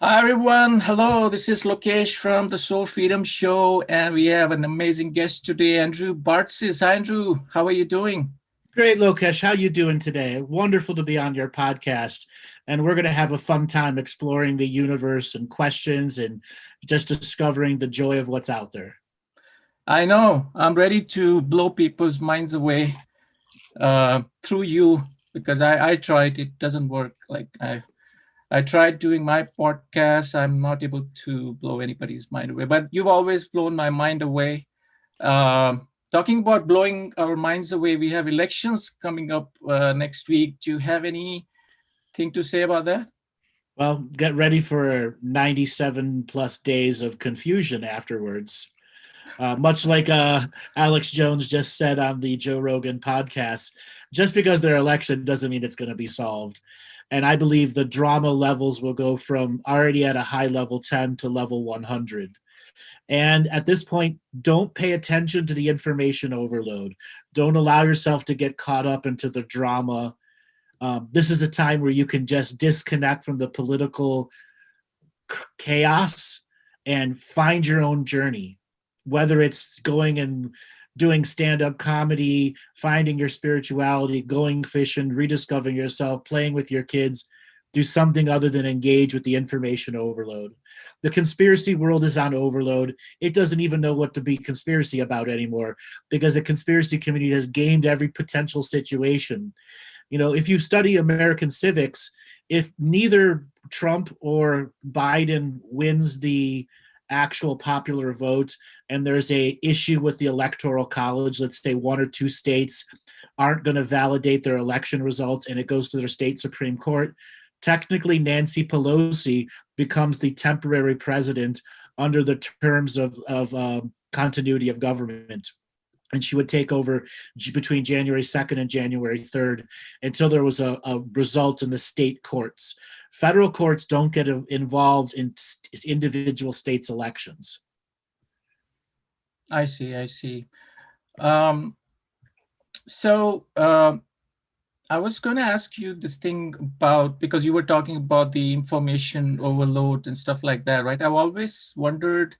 Hi everyone. Hello, this is Lokesh from the Soul Freedom Show, and we have an amazing guest today, Andrew Bartzis. Hi Andrew, how are you doing? Great, Lokesh. How you doing today? Wonderful to be on your podcast. And we're going to have a fun time exploring the universe and questions and just discovering the joy of what's out there. I know I'm ready to blow people's minds away through you because I tried. It doesn't work. I tried doing my podcast. I'm not able to blow anybody's mind away, but you've always blown my mind away. Talking about blowing our minds away, we have elections coming up next week. Do you have anything to say about that? Well, get ready for 97 plus days of confusion afterwards. Much like Alex Jones just said on the Joe Rogan podcast, just because they're election doesn't mean it's going to be solved. And I believe the drama levels will go from already at a high level 10 to level 100. And at this point, don't pay attention to the information overload. Don't allow yourself to get caught up into the drama. This is a time where you can just disconnect from the political chaos and find your own journey, whether it's going and doing stand-up comedy, finding your spirituality, going fishing, rediscovering yourself, playing with your kids. Do something other than engage with the information overload. The conspiracy world is on overload. It doesn't even know what to be conspiracy about anymore because the conspiracy community has gamed every potential situation. You know, if you study American civics, if neither Trump or Biden wins the actual popular vote and there's a issue with the electoral college, let's say one or two states aren't going to validate their election results and it goes to their state Supreme Court, technically Nancy Pelosi becomes the temporary president under the terms of continuity of government. And she would take over between January 2nd and January 3rd until there was a result in the state courts. Federal courts don't get involved in individual states' elections. I see. I see. Um, so I was going to ask you this thing about because you were talking about the information overload and stuff like that, right? I've always wondered,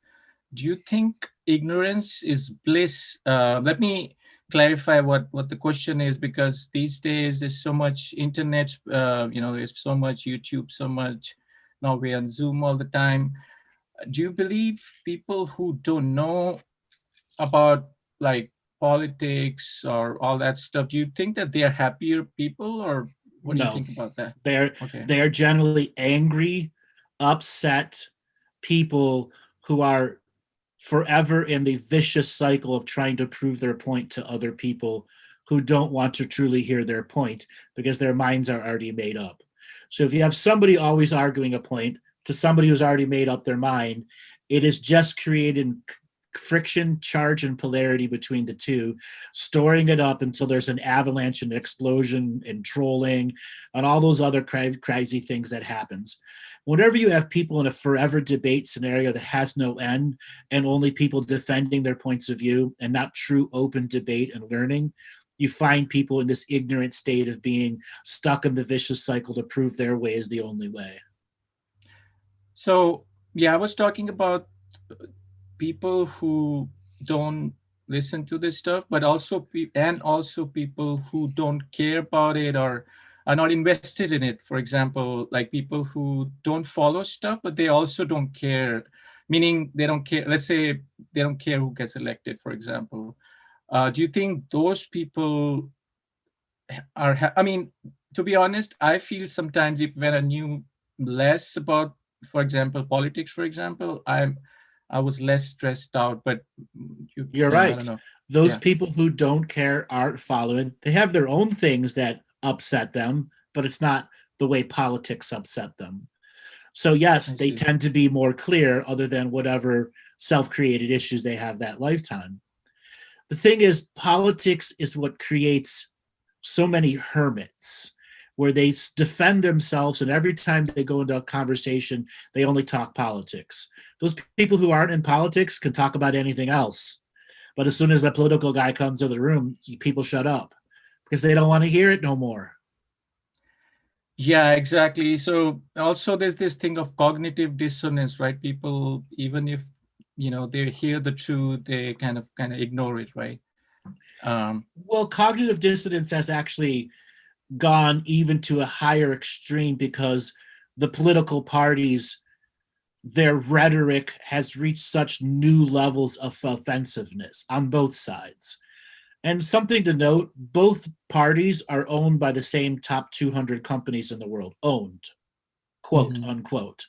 do you think ignorance is bliss? Let me clarify what the question is, because these days there's so much internet, there's so much YouTube, so much. Now we're on Zoom all the time. Do you believe people who don't know about like politics or all that stuff, do you think that they are happier people, or what do you No, think about that? they're Okay. they're generally angry, upset people who are forever in the vicious cycle of trying to prove their point to other people who don't want to truly hear their point because their minds are already made up. So if you have somebody always arguing a point to somebody who's already made up their mind, it is just creating friction, charge, and polarity between the two, storing it up until there's an avalanche and explosion and trolling and all those other crazy things that happens. Whenever you have people in a forever debate scenario that has no end and only people defending their points of view and not true open debate and learning, you find people in this ignorant state of being stuck in the vicious cycle to prove their way is the only way. So yeah, I was talking about people who don't listen to this stuff, but also and also people who don't care about it or are not invested in it. For example, like people who don't follow stuff, but they also don't care, meaning they don't care. Let's say they don't care who gets elected, for example. Do you think those people are? I mean, to be honest, I feel sometimes if when I knew less about, for example, politics, for example, I was less stressed out. But You're I right. don't know. Those Yeah, people who don't care aren't following. They have their own things that upset them, but it's not the way politics upset them. So, yes, I they see. tend to be more clear other than whatever self created issues they have that lifetime. The thing is, politics is what creates so many hermits where they defend themselves, and every time they go into a conversation, they only talk politics. Those people who aren't in politics can talk about anything else. But as soon as the political guy comes to the room, people shut up because they don't want to hear it no more. Yeah, exactly. So also there's this thing of cognitive dissonance, right? People, even if they hear the truth, they kind of ignore it, right? Um, Well, cognitive dissonance has actually gone even to a higher extreme because the political parties, their rhetoric has reached such new levels of offensiveness on both sides. And something to note, both parties are owned by the same top 200 companies in the world, owned, quote mhm, unquote.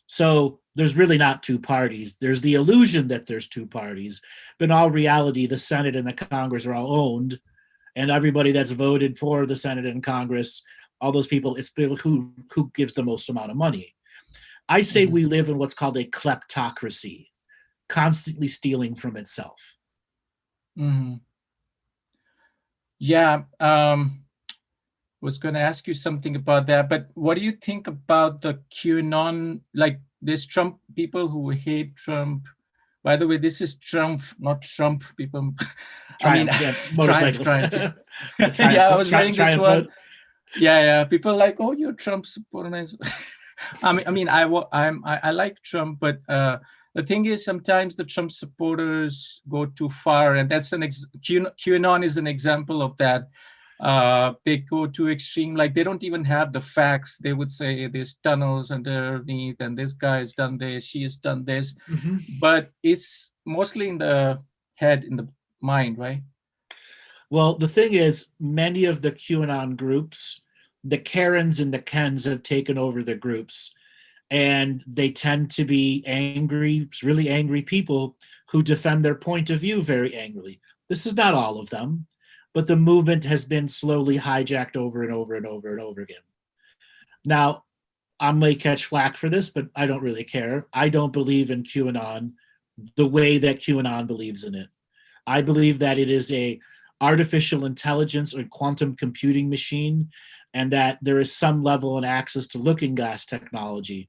So there's really not two parties. There's the illusion that there's two parties, but in all reality, the Senate and the Congress are all owned, and everybody that's voted for the Senate and Congress, all those people, it's who gives the most amount of money. I say mhm, we live in what's called a kleptocracy, constantly stealing from itself. mhm. Yeah, was going to ask you something about that, but what do you think about the QAnon? Like, there's Trump people who hate Trump. By the way, this is Trump, not Trump. People, I mean, Triumph, yeah, Triumph, motorcycles. Triumph. Yeah, Triumph, yeah. I was wearing this Triumph one. foot. Yeah, yeah. People are like, oh, you're Trump supporter. I like Trump, but the thing is, sometimes the Trump supporters go too far, and that's QAnon is an example of that. They go too extreme, like they don't even have the facts. They would say there's tunnels underneath, and this guy has done this, she has done this, Mhm. but it's mostly in the head, in the mind, right? Well, the thing is, many of the QAnon groups, the Karens and the Kens have taken over the groups, and they tend to be angry, really angry people who defend their point of view very angrily. This is not all of them, but the movement has been slowly hijacked over and over and over and over again. Now, I may catch flack for this, but I don't really care. I don't believe in QAnon the way that QAnon believes in it. I believe that it is a artificial intelligence or quantum computing machine, and that there is some level and access to looking glass technology.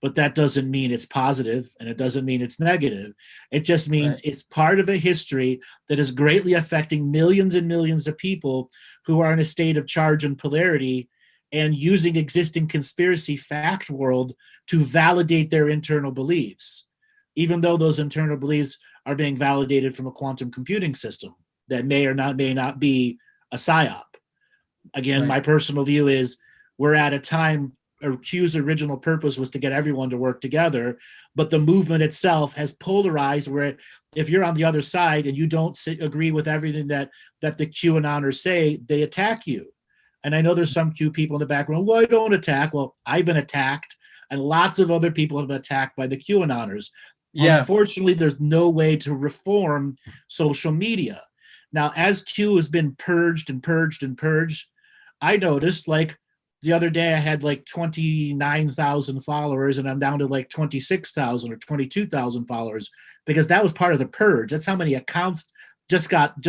But that doesn't mean it's positive, and it doesn't mean it's negative. It just means Right. it's part of a history that is greatly affecting millions and millions of people who are in a state of charge and polarity, and using existing conspiracy fact world to validate their internal beliefs, even though those internal beliefs are being validated from a quantum computing system that may not be a psyop. Again, Right. my personal view is we're at a time, Q's original purpose was to get everyone to work together, but the movement itself has polarized where if you're on the other side and you don't agree with everything that the QAnoners say, they attack you. And I know there's some Q people in the background, well, I don't attack. Well, I've been attacked, and lots of other people have been attacked by the QAnoners. Yeah. Unfortunately, there's no way to reform social media. Now, as Q has been purged and purged and purged, I noticed like the other day I had like 29,000 followers and I'm down to like 26,000 or 22,000 followers because that was part of the purge. That's how many accounts just got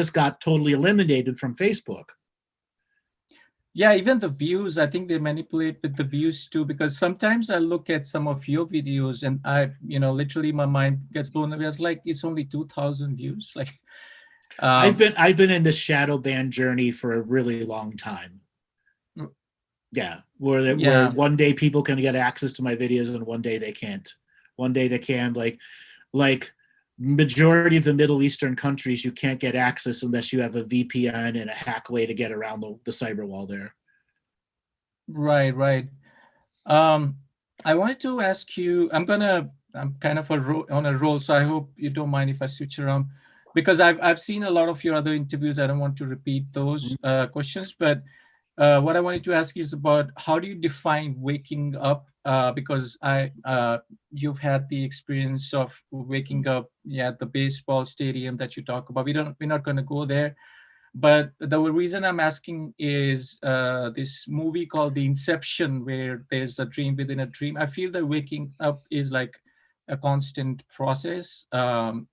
totally eliminated from Facebook. Yeah, even the views, I think they manipulate with the views too, because sometimes I look at some of your videos and literally my mind gets blown away. It's like it's only 2,000 views. Like, I've um, been I've been in this shadow ban journey for a really long time. mm, Yeah, where yeah, one day people can get access to my videos and one day they can't. One day they can, like majority of the Middle Eastern countries, you can't get access unless you have a VPN and a hack way to get around the cyber wall there. right, right. Um, I wanted to ask you, I'm kind of on a roll, so I hope you don't mind if I switch around, because I've seen a lot of your other interviews. I don't want to repeat those questions, but what I wanted to ask you is about how do you define waking up? Because you've had the experience of waking up, yeah, at the baseball stadium that you talk about. We're not going to go there, but the reason I'm asking is this movie called The Inception, where there's a dream within a dream. I feel that waking up is like a constant process.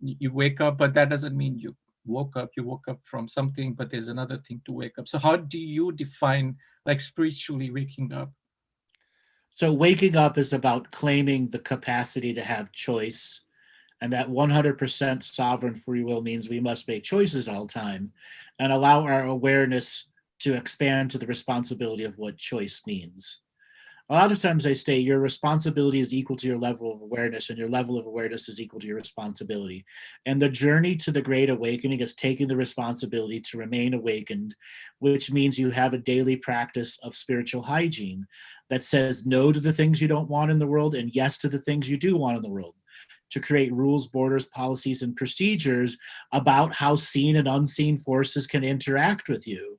You wake up, but that doesn't mean you woke up. You woke up from something, but there's another thing to wake up. So how do you define, like, spiritually waking up? So waking up is about claiming the capacity to have choice, and that 100% sovereign free will means we must make choices all the time and allow our awareness to expand to the responsibility of what choice means. A lot of times I say your responsibility is equal to your level of awareness, and your level of awareness is equal to your responsibility. And the journey to the Great Awakening is taking the responsibility to remain awakened, which means you have a daily practice of spiritual hygiene that says no to the things you don't want in the world and yes to the things you do want in the world. To create rules, borders, policies, and procedures about how seen and unseen forces can interact with you.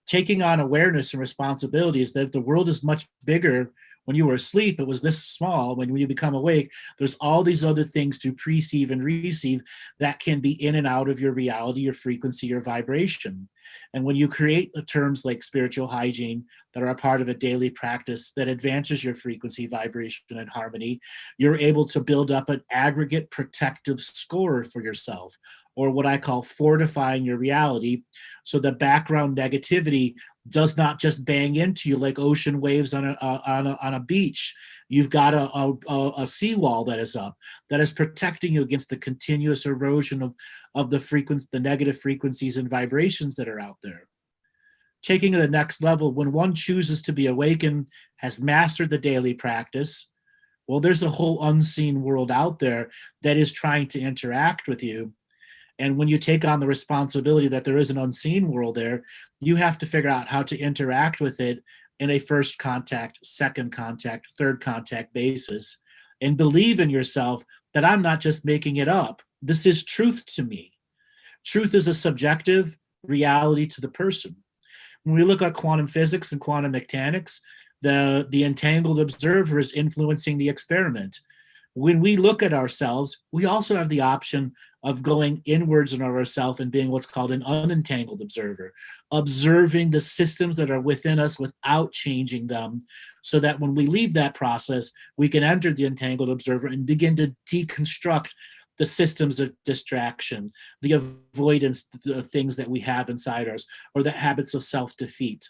Taking on awareness and responsibility is that the world is much bigger. When you were asleep, it was this small. When you become awake, there's all these other things to perceive and receive that can be in and out of your reality, your frequency, your vibration. And when you create the terms like spiritual hygiene that are a part of a daily practice that advances your frequency, vibration, and harmony, you're able to build up an aggregate protective score for yourself, or what I call fortifying your reality, so the background negativity does not just bang into you like ocean waves on a beach. You've got a seawall that is up, that is protecting you against the continuous erosion of the negative frequencies and vibrations that are out there. Taking to the next level, when one chooses to be awakened, has mastered the daily practice, well, there's a whole unseen world out there that is trying to interact with you. And when you take on the responsibility that there is an unseen world there, you have to figure out how to interact with it in a first contact, second contact, third contact basis, and believe in yourself that I'm not just making it up. This is truth to me. Truth is a subjective reality to the person. When we look at quantum physics and quantum mechanics, the entangled observer is influencing the experiment. When we look at ourselves, we also have the option of going inwards in ourselves and being what's called an unentangled observer, observing the systems that are within us without changing them, so that when we leave that process, we can enter the entangled observer and begin to deconstruct the systems of distraction, the avoidance, the things that we have inside us, or the habits of self-defeat.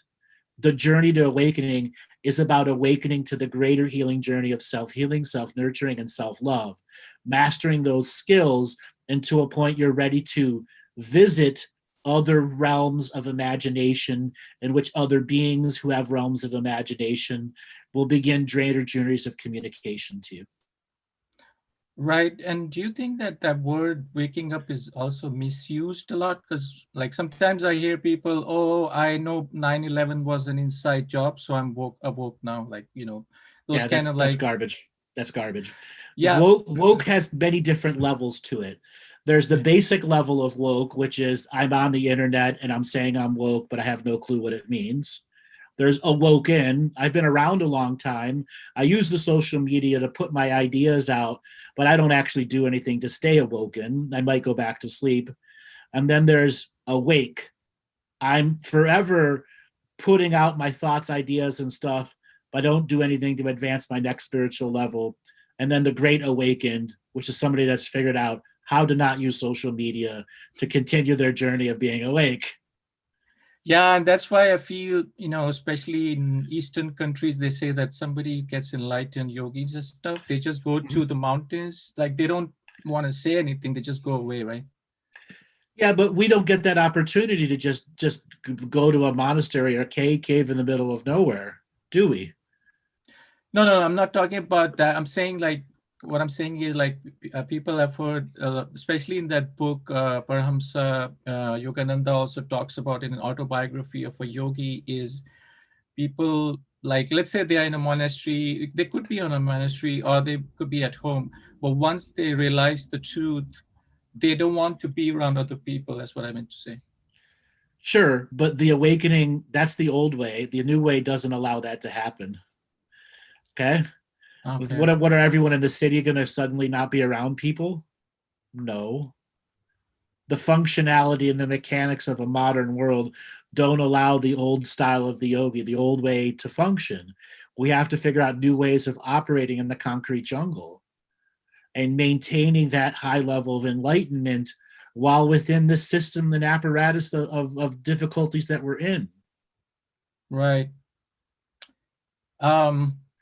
The journey to awakening is about awakening to the greater healing journey of self-healing, self-nurturing, and self-love, mastering those skills until a point you're ready to visit other realms of imagination, in which other beings who have realms of imagination will begin greater journeys of communication to you. Right. And do you think that that word waking up is also misused a lot? Because, like, sometimes I hear people, oh, I know 9/11 was an inside job, so I'm awoke now. Like, those Yeah, kind of that's like, garbage. That's garbage. yeah. Woke has many different levels to it. There's the Okay. basic level of woke, which is I'm on the internet and I'm saying I'm woke, but I have no clue what it means. There's awoken. I've been around a long time. I use the social media to put my ideas out, but I don't actually do anything to stay awoken. I might go back to sleep. And then there's awake. I'm forever putting out my thoughts, ideas, and stuff, but I don't do anything to advance my next spiritual level. And then the great awakened, which is somebody that's figured out how to not use social media to continue their journey of being awake. Yeah, and that's why I feel, especially in Eastern countries, they say that somebody gets enlightened, yogis and stuff, they just go to the mountains. Like, they don't want to say anything, they just go away, right? Yeah, but we don't get that opportunity to just go to a monastery or cave in the middle of nowhere, do we? No, no, I'm not talking about that. I'm saying, like, what I'm saying is, like, people have heard, especially in that book, Paramahamsa Yogananda also talks about in an autobiography of a yogi, is people, like, let's say they are in a monastery, they could be on a monastery or they could be at home, but once they realize the truth, they don't want to be around other people. That's what I meant to say. Sure, but the awakening, that's the old way. The new way doesn't allow that to happen. Okay? Okay. What are everyone in the city going to suddenly not be around people? No. The functionality and the mechanics of a modern world don't allow the old style of the yogi, the old way to function. We have to figure out new ways of operating in the concrete jungle and maintaining that high level of enlightenment while within the system and apparatus of difficulties that we're in. Right.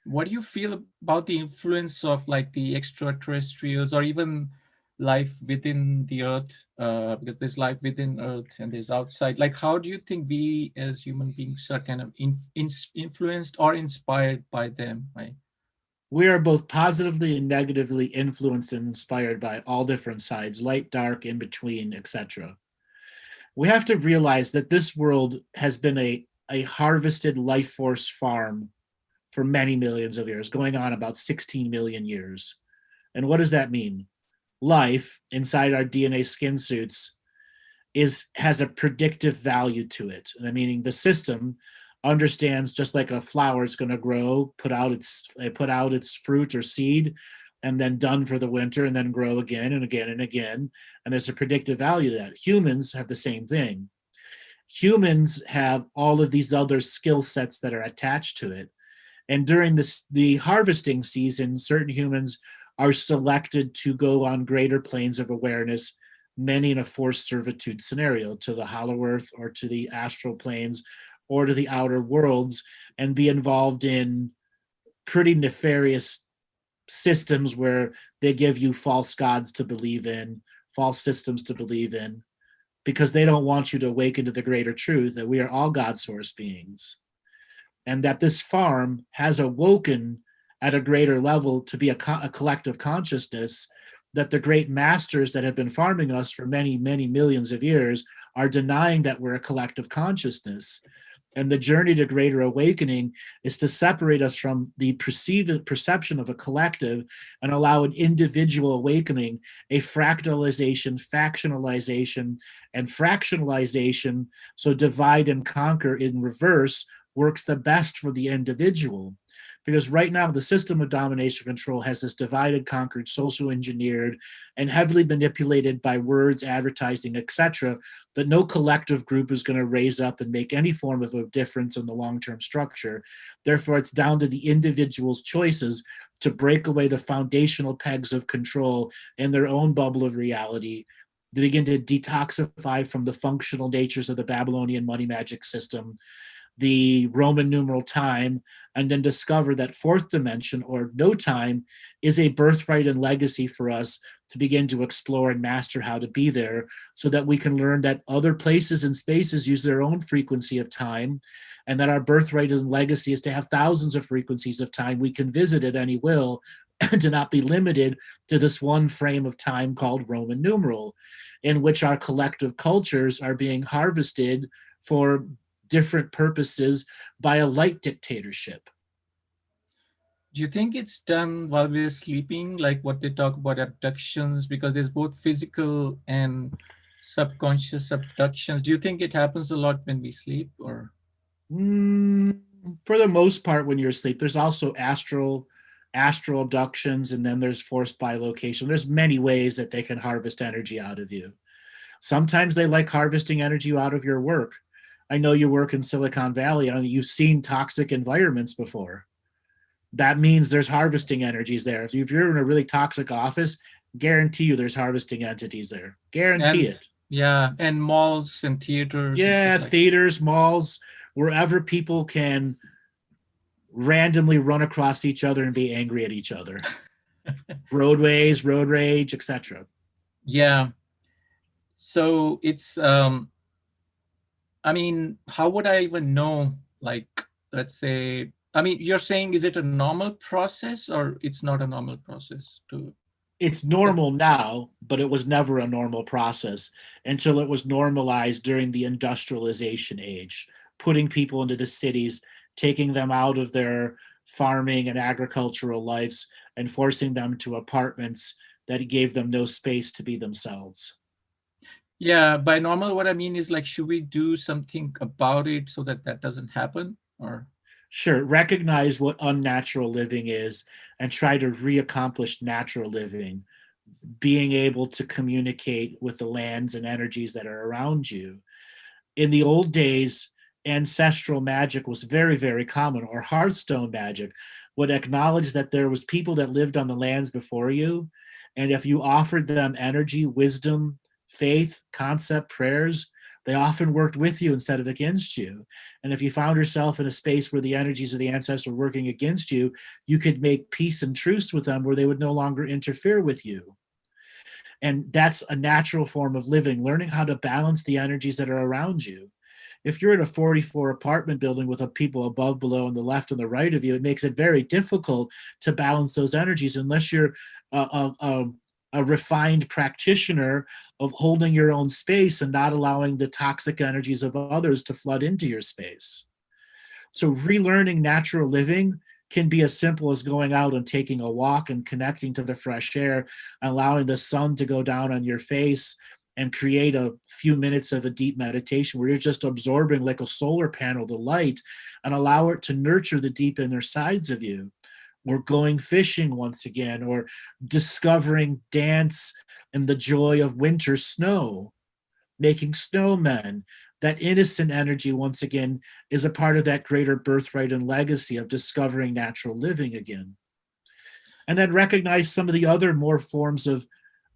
What do you feel about the influence of, like, the extraterrestrials, or even life within the earth, because there's life within earth and there's outside. Like, how do you think we as human beings are kind of influenced or inspired by them, right? We are both positively and negatively influenced and inspired by all different sides, light, dark, in between, etc. We have to realize that this world has been a harvested life force farm for many millions of years, going on about 16 million years. And what does that mean? Life inside our DNA skin suits has a predictive value to it. Meaning the system understands, just like a flower is going to grow, put out its fruit or seed, and then done for the winter, and then grow again and again and again. And there's a predictive value to that. Humans have the same thing. Humans have all of these other skill sets that are attached to it. And during the harvesting season, certain humans are selected to go on greater planes of awareness, many in a forced servitude scenario, to the hollow earth or to the astral planes or to the outer worlds, and be involved in pretty nefarious systems where they give you false gods to believe in, false systems to believe in, because they don't want you to awaken to the greater truth that we are all God source beings, and that this farm has awoken at a greater level to be a collective consciousness, that the great masters that have been farming us for many, many millions of years are denying that we're a collective consciousness. And the journey to greater awakening is to separate us from the perceived perception of a collective and allow an individual awakening, a fractalization, factionalization, and fractionalization. So divide and conquer in reverse works the best for the individual. Because right now, the system of domination control has this divided, conquered, social engineered, and heavily manipulated by words, advertising, etc., that no collective group is going to raise up and make any form of a difference in the long-term structure. Therefore, it's down to the individual's choices to break away the foundational pegs of control in their own bubble of reality, to begin to detoxify from the functional natures of the Babylonian money magic system, the Roman numeral time, and then discover that fourth dimension, or no time, is a birthright and legacy for us to begin to explore and master how to be there, so that we can learn that other places and spaces use their own frequency of time, and that our birthright and legacy is to have thousands of frequencies of time we can visit at any will, and to not be limited to this one frame of time called Roman numeral, in which our collective cultures are being harvested for different purposes by a light dictatorship. Do you think it's done while we're sleeping, like what they talk about abductions? Because there's both physical and subconscious abductions. Do you think it happens a lot when we sleep, or? For the most part, when you're asleep, there's also astral abductions, and then there's forced bilocation. There's many ways that they can harvest energy out of you. Sometimes they like harvesting energy out of your work. I know you work in Silicon Valley. I mean, you've seen toxic environments before. That means there's harvesting energies there. If you're in a really toxic office, guarantee you there's harvesting entities there. Guarantee And it. yeah, and malls and theaters and Yeah, stuff like theaters, malls, wherever people can randomly run across each other and be angry at each other. that. Roadways, road rage, etc. Yeah. So it's I mean, how would I even know? Like, let's say, I mean, you're saying, is it a normal process or it's not a normal process to It's that? normal now, but it was never a normal process until it was normalized during the industrialization age, putting people into the cities, taking them out of their farming and agricultural lives, and forcing them to apartments that gave them no space to be themselves. Yeah, by normal, what I mean is, like, should we do something about it so that that doesn't happen? Or, Sure, recognize what unnatural living is and try to reaccomplish natural living, being able to communicate with the lands and energies that are around you. In the old days, ancestral magic was very, very common, or hearthstone magic would acknowledge that there was people that lived on the lands before you, and if you offered them energy, wisdom, faith, concept, prayers, they often worked with you instead of against you. And if you found yourself in a space where the energies of the ancestors were working against you, you could make peace and truce with them where they would no longer interfere with you. And that's a natural form of living, learning how to balance the energies that are around you. If you're in a 44 apartment building with a people above, below, and the left and the right of you, it makes it very difficult to balance those energies unless you're a refined practitioner of holding your own space and not allowing the toxic energies of others to flood into your space. So relearning natural living can be as simple as going out and taking a walk and connecting to the fresh air, allowing the sun to go down on your face, and create a few minutes of a deep meditation where you're just absorbing like a solar panel the light and allow it to nurture the deep inner sides of you. Or going fishing once again, or discovering dance and the joy of winter snow, making snowmen. That innocent energy, once again, is a part of that greater birthright and legacy of discovering natural living again. And then recognize some of the other more forms of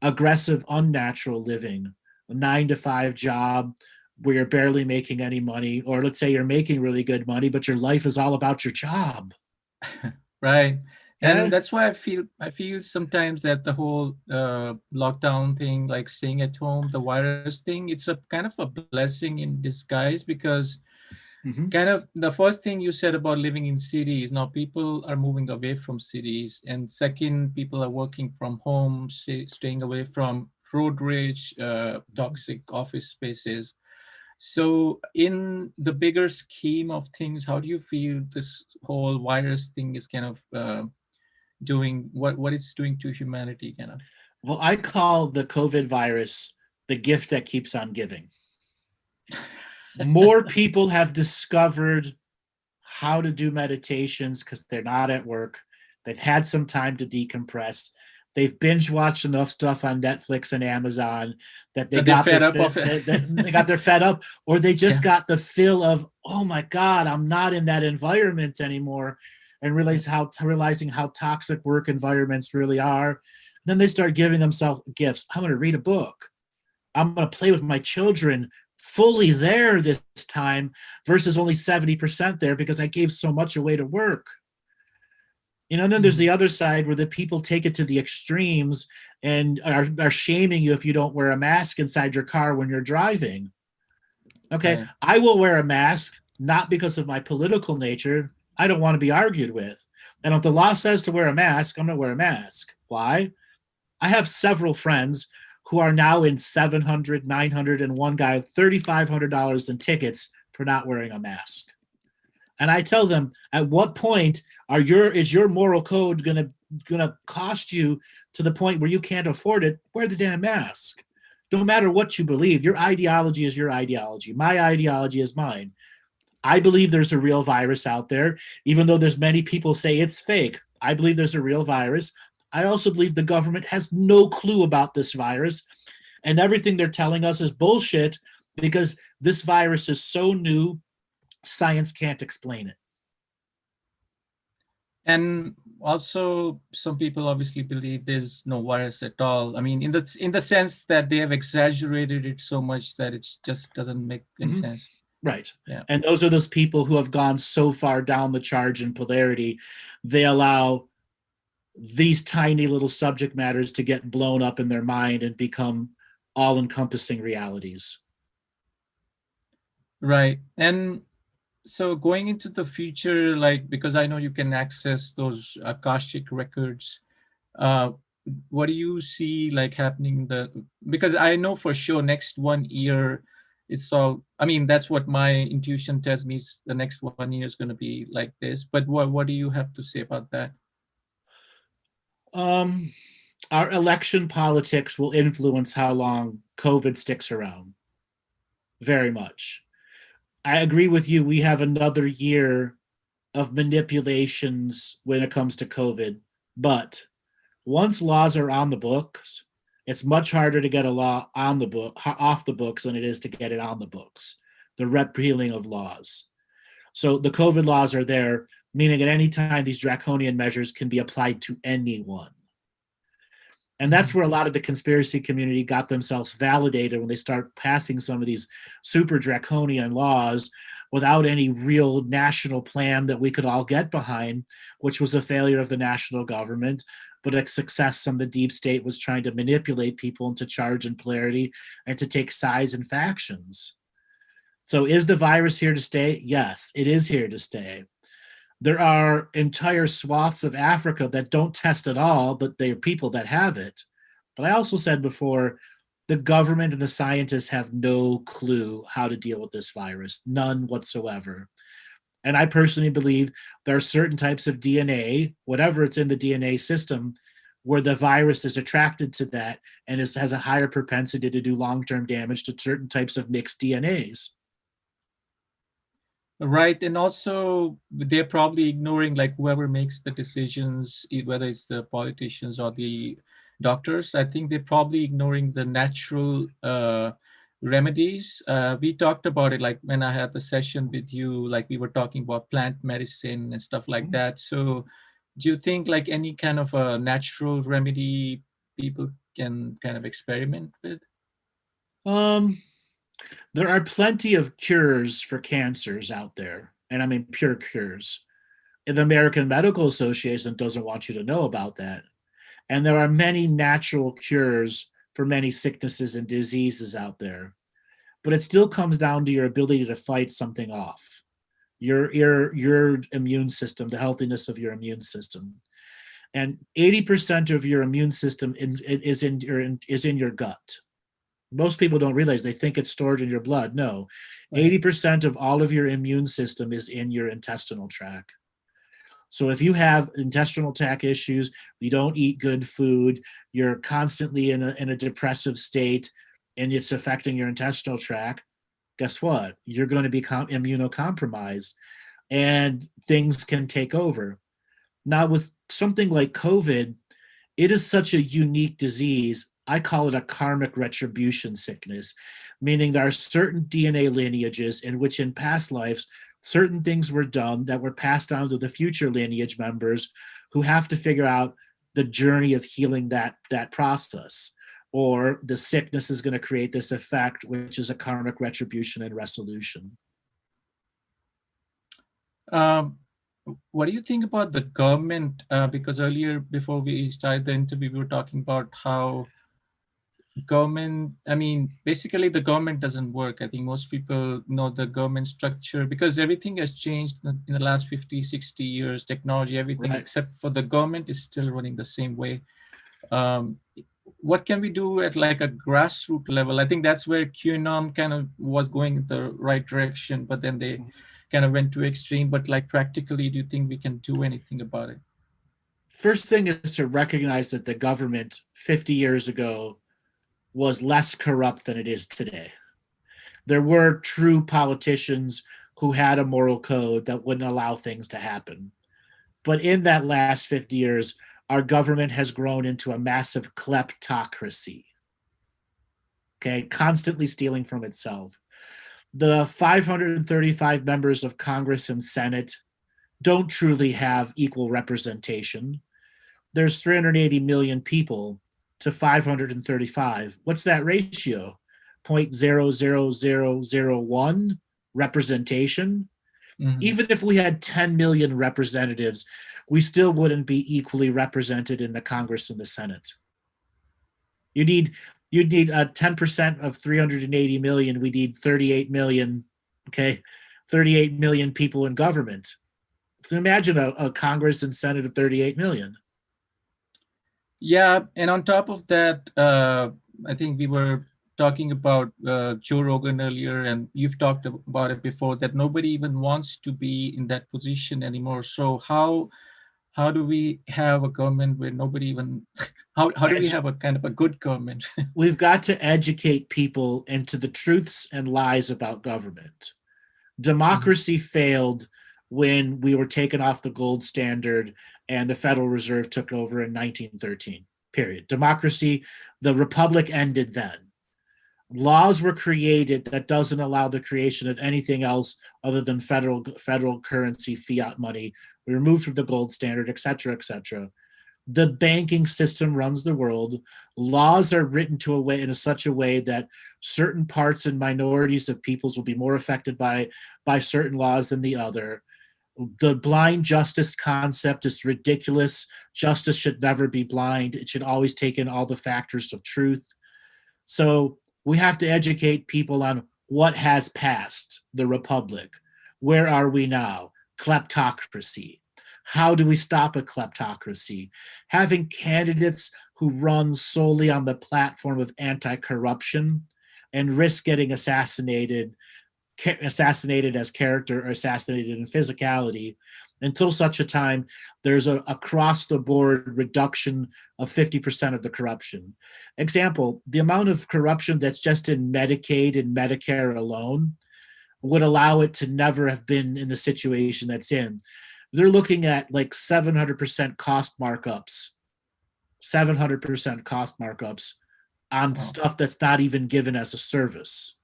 aggressive, unnatural living, a 9-to-5 job where you're barely making any money, or let's say you're making really good money, but your life is all about your job. Right. And Okay? that's why I feel sometimes that the whole lockdown thing, like staying at home, the virus thing, it's a kind of a blessing in disguise, because Mm-hmm. kind of the first thing you said about living in cities, now people are moving away from cities, and second, people are working from home, staying away from road rage, toxic office spaces. So, in the bigger scheme of things, how do you feel this whole virus thing is kind of doing what it's doing to humanity, kind of? Well, I call the COVID virus the gift that keeps on giving. More people have discovered how to do meditations because they're not at work. They've had some time to decompress. They've binge watched enough stuff on Netflix and Amazon that they That they're got their fed up of it. they got their fed up, or they just Yeah, got the feel of, oh my God, I'm not in that environment anymore, and yeah, realizing how toxic work environments really are. Then they start giving themselves gifts. I'm going to read a book. I'm going to play with my children, fully there this time versus only 70% there because I gave so much away to work. And then there's mhm, the other side where the people take it to the extremes and are shaming you if you don't wear a mask inside your car when you're driving. Okay, right. I will wear a mask, not because of my political nature. I don't want to be argued with. And if the law says to wear a mask, I'm going to wear a mask. Why? I have several friends who are now in 700, 900, and one guy $3,500 in tickets for not wearing a mask. And I tell them, at what point is your moral code gonna cost you to the point where you can't afford it? Wear the damn mask. No matter what you believe, your ideology is your ideology. My ideology is mine. I believe there's a real virus out there, even though there's many people say it's fake. I believe there's a real virus. I also believe the government has no clue about this virus, and everything they're telling us is bullshit because this virus is so new, science can't explain it. And also, some people obviously believe there's no virus at all. I mean, in the sense that they have exaggerated it so much that it just doesn't make any Mhm. sense. Right. Yeah. And those are those people who have gone so far down the charge in polarity, they allow these tiny little subject matters to get blown up in their mind and become all encompassing realities. Right. And so going into the future, like, because I know you can access those Akashic records, uh, what do you see like happening in the, because I know for sure next 1 year it's all, I mean, that's what my intuition tells me, is the next 1 year is going to be like this. But what do you have to say about that? Um, our election politics will influence how long COVID sticks around very much. I agree with you. We have another year of manipulations when it comes to COVID, but once laws are on the books, it's much harder to get a law on the book off the books than it is to get it on the books. The repealing of laws. So the COVID laws are there, meaning at any time these draconian measures can be applied to anyone. And that's Mhm. where a lot of the conspiracy community got themselves validated when they start passing some of these super draconian laws without any real national plan that we could all get behind, which was a failure of the national government. but a success from the deep state was trying to manipulate people into charge and polarity and to take sides and factions. So is the virus here to stay? Yes, it is here to stay. There are entire swaths of Africa that don't test at all, but they are people that have it. But I also said before, the government and the scientists have no clue how to deal with this virus, none whatsoever. And I personally believe there are certain types of DNA, whatever it's in the DNA system, where the virus is attracted to that and has a higher propensity to do long-term damage to certain types of mixed DNAs. Right, and also they're probably ignoring like whoever makes the decisions, whether it's the politicians or the doctors. I think they're probably ignoring the natural remedies. We talked about it like when I had the session with you, like we were talking about plant medicine and stuff like that. So, do you think like any kind of a natural remedy people can kind of experiment with? Um, there are plenty of cures for cancers out there, and I mean pure cures. And the American Medical Association doesn't want you to know about that. And there are many natural cures for many sicknesses and diseases out there. But it still comes down to your ability to fight something off. Your immune system, the healthiness of your immune system. And 80% of your immune system is in your gut. Most people don't realize, they think it's stored in your blood. No, 80% of all of your immune system is in your intestinal tract. So if you have intestinal tract issues, you don't eat good food, you're constantly in a depressive state, and it's affecting your intestinal tract, guess what? You're going to become immunocompromised and things can take over. Now, with something like COVID, it is such a unique disease. I call it a karmic retribution sickness, meaning there are certain DNA lineages in which in past lives, certain things were done that were passed down to the future lineage members who have to figure out the journey of healing that process. Or the sickness is going to create this effect, which is a karmic retribution and resolution. Um, what do you think about the government? Because earlier, before we started the interview, we were talking about how government, I mean, basically the government doesn't work. I think most people know the government structure because everything has changed in the last 50, 60 years, technology, everything, Right. except for the government is still running the same way. Um, what can we do at like a grassroots level? I think that's where QAnon kind of was going in the right direction, but then they kind of went too extreme. But like practically, do you think we can do anything about it? First thing is to recognize that the government 50 years ago was less corrupt than it is today. There were true politicians who had a moral code that wouldn't allow things to happen. But in that last 50 years, our government has grown into a massive kleptocracy, okay, constantly stealing from itself. The 535 members of Congress and Senate don't truly have equal representation. There's 380 million people to 535. What's that ratio? 0.00001 representation. Mhm. Even if we had 10 million representatives, we still wouldn't be equally represented in the Congress and the Senate. You'd need 10% of 380 million. We need 38 million. Okay, 38 million people in government. So imagine a Congress and Senate of 38 million. Yeah, and on top of that, I think we were talking about Joe Rogan earlier, and you've talked about it before, that nobody even wants to be in that position anymore. So how do we have a government where nobody even how do we have a kind of a good government? We've got to educate people into the truths and lies about government. Mhm. Democracy failed when we were taken off the gold standard and the Federal Reserve took over in 1913. Period. Democracy, the republic ended then. Laws were created that doesn't allow the creation of anything else other than federal currency, fiat money. We removed from the gold standard, et cetera, et cetera. The banking system runs the world. Laws are written to a way in such a way that certain parts and minorities of peoples will be more affected by certain laws than the other. The blind justice concept is ridiculous. Justice should never be blind. It should always take in all the factors of truth. So we have to educate people on what has passed the republic. Where are we now? Kleptocracy. How do we stop a kleptocracy? Having candidates who run solely on the platform of anti-corruption and risk getting assassinated as character or assassinated in physicality until such a time there's a across the board reduction of 50% of the corruption. Example, the amount of corruption that's just in Medicaid and Medicare alone would allow it to never have been in the situation that's in. They're looking at like 700% cost markups, 700% cost markups on Wow. stuff that's not even given as a service.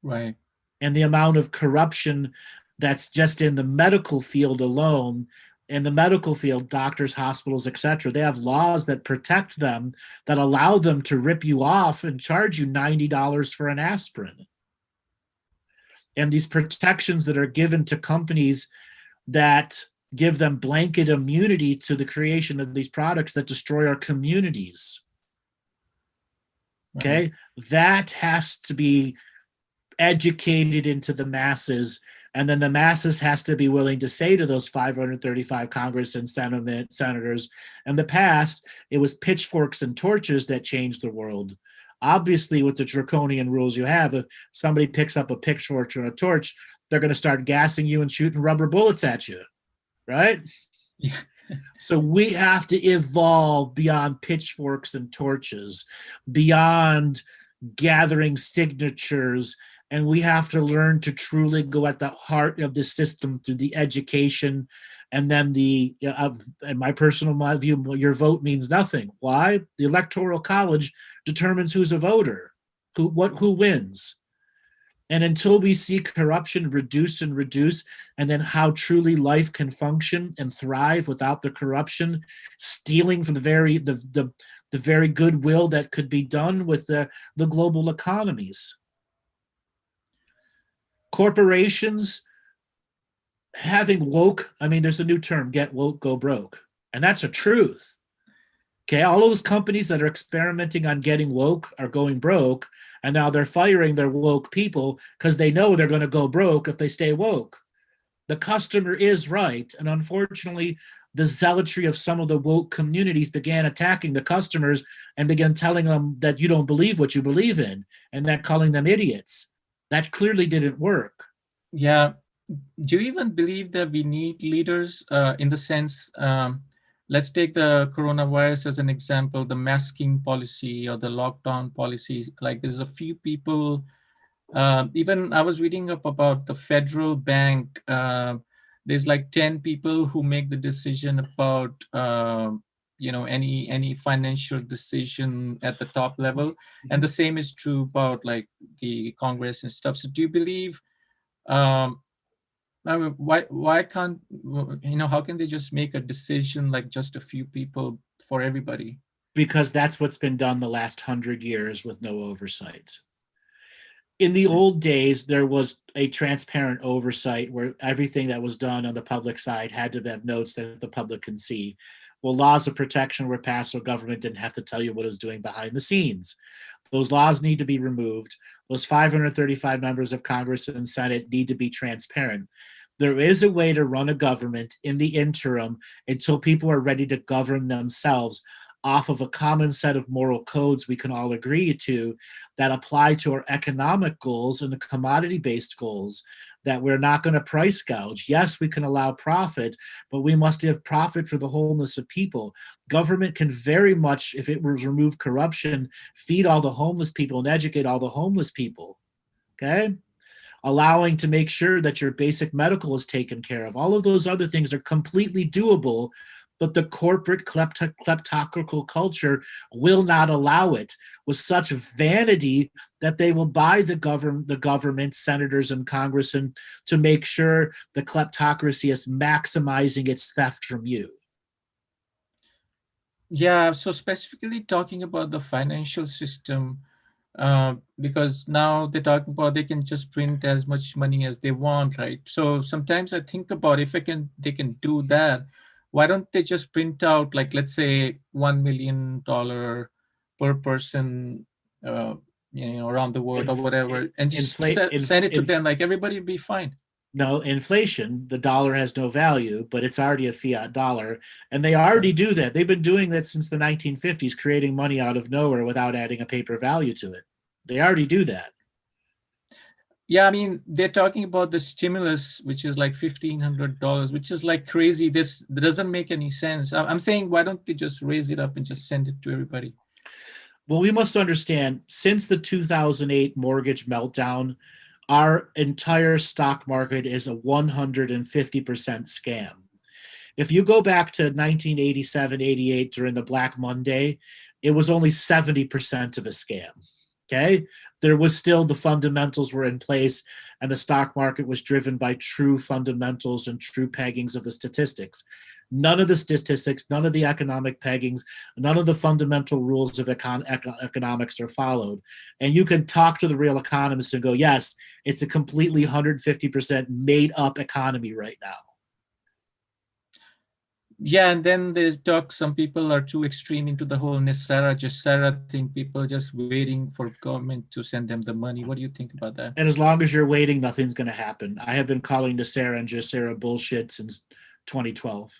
Right. And the amount of corruption that's just in the medical field alone. In the medical field, doctors, hospitals, etc., they have laws that protect them, that allow them to rip you off and charge you $90 for an aspirin. And these protections that are given to companies that give them blanket immunity to the creation of these products that destroy our communities. Right. Okay, that has to be educated into the masses, and then the masses has to be willing to say to those 535 Congress and senators, in the past, it was pitchforks and torches that changed the world. Obviously, with the draconian rules you have, if somebody picks up a pitchfork or a torch, they're going to start gassing you and shooting rubber bullets at you, right? Yeah. So we have to evolve beyond pitchforks and torches, beyond gathering signatures, and we have to learn to truly go at the heart of the system through the education. And then in my personal view, your vote means nothing. Why? The Electoral College determines who's a voter, who wins. And until we see corruption reduce, and then how truly life can function and thrive without the corruption, stealing from the very goodwill that could be done with the global economies. Corporations having woke, there's a new term, get woke, go broke. And that's a truth. Okay, all of those companies that are experimenting on getting woke are going broke, and now they're firing their woke people because they know they're going to go broke if they stay woke. The customer is right, and unfortunately, the zealotry of some of the woke communities began attacking the customers and began telling them that you don't believe what you believe in, and then calling them idiots. That clearly didn't work. Yeah. Do you even believe that we need leaders in the sense, let's take the coronavirus as an example, the masking policy or the lockdown policy? Like there's a few people, even I was reading up about the federal bank. There's like 10 people who make the decision about, any financial decision at the top level. And the same is true about like the Congress and stuff. So do you believe, um, I mean, why can't, how can they just make a decision like just a few people for everybody? Because that's what's been done the last 100 years with no oversight. In the old days, there was a transparent oversight where everything that was done on the public side had to have notes that the public can see. Well, laws of protection were passed so government didn't have to tell you what it was doing behind the scenes. Those laws need to be removed. Those 535 members of Congress and Senate need to be transparent. There is a way to run a government in the interim until people are ready to govern themselves off of a common set of moral codes we can all agree to that apply to our economic goals and the commodity-based goals, that we're not going to price gouge. Yes, we can allow profit, but we must have profit for the wholeness of people. Government can very much, if it was remove corruption, feed all the homeless people and educate all the homeless people. Okay? Allowing to make sure that your basic medical is taken care of. All of those other things are completely doable, but the corporate kleptocratic culture will not allow it with such vanity that they will buy the government, senators and congressmen to make sure the kleptocracy is maximizing its theft from you. Yeah, so specifically talking about the financial system, because now they're talking about they can just print as much money as they want, right? So sometimes I think about if they can do that, why don't they just print out, like, let's say $1 million per person, uh, around the world or Inf- whatever, and just inflate, send it to them, inf, like everybody would be fine. no, inflation, the dollar has no value, but it's already a fiat dollar. And they already Right. do that. They've been doing that since the 1950s, creating money out of nowhere without adding a paper value to it. They already do that. Yeah, I mean, they're talking about the stimulus, which is like $1,500, which is like crazy. This doesn't make any sense. I'm saying, why don't they just raise it up and just send it to everybody? Well, we must understand since the 2008 mortgage meltdown, our entire stock market is a 150% scam. If you go back to 1987, 88 during the Black Monday, it was only 70% of a scam. Okay. There was still the fundamentals were in place, and the stock market was driven by true fundamentals and true peggings of the statistics. None of the statistics, none of the economic peggings, none of the fundamental rules of economics are followed. And you can talk to the real economists and go, yes, it's a completely 150% made up economy right now. Yeah, and then there's talk. Some people are too extreme into the whole Nisara Jasara thing. People just waiting for government to send them the money. What do you think about that? And as long as you're waiting, nothing's going to happen. I have been calling the Sarah and Jacera bullshit since 2012.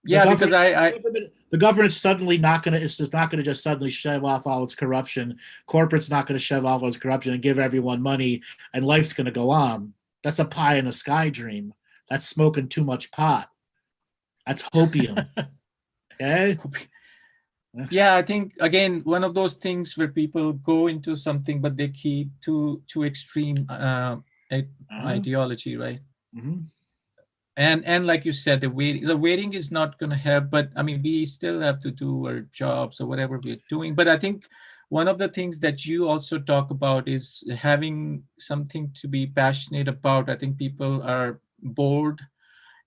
The Yeah, because government, I the government's suddenly not going to. It's just not going to just suddenly shove off all its corruption. Corporate's not going to shove off all its corruption and give everyone money, and life's going to go on. That's a pie in the sky dream. That's smoking too much pot. That's hopium. Okay. yeah, I think again one of those things where people go into something, but they keep too extreme Uh-huh. ideology, right? Mm-hmm. And like you said, the waiting is not going to help, but I mean, we still have to do our jobs or whatever we're doing. But I think one of the things that you also talk about is having something to be passionate about. I think people are bored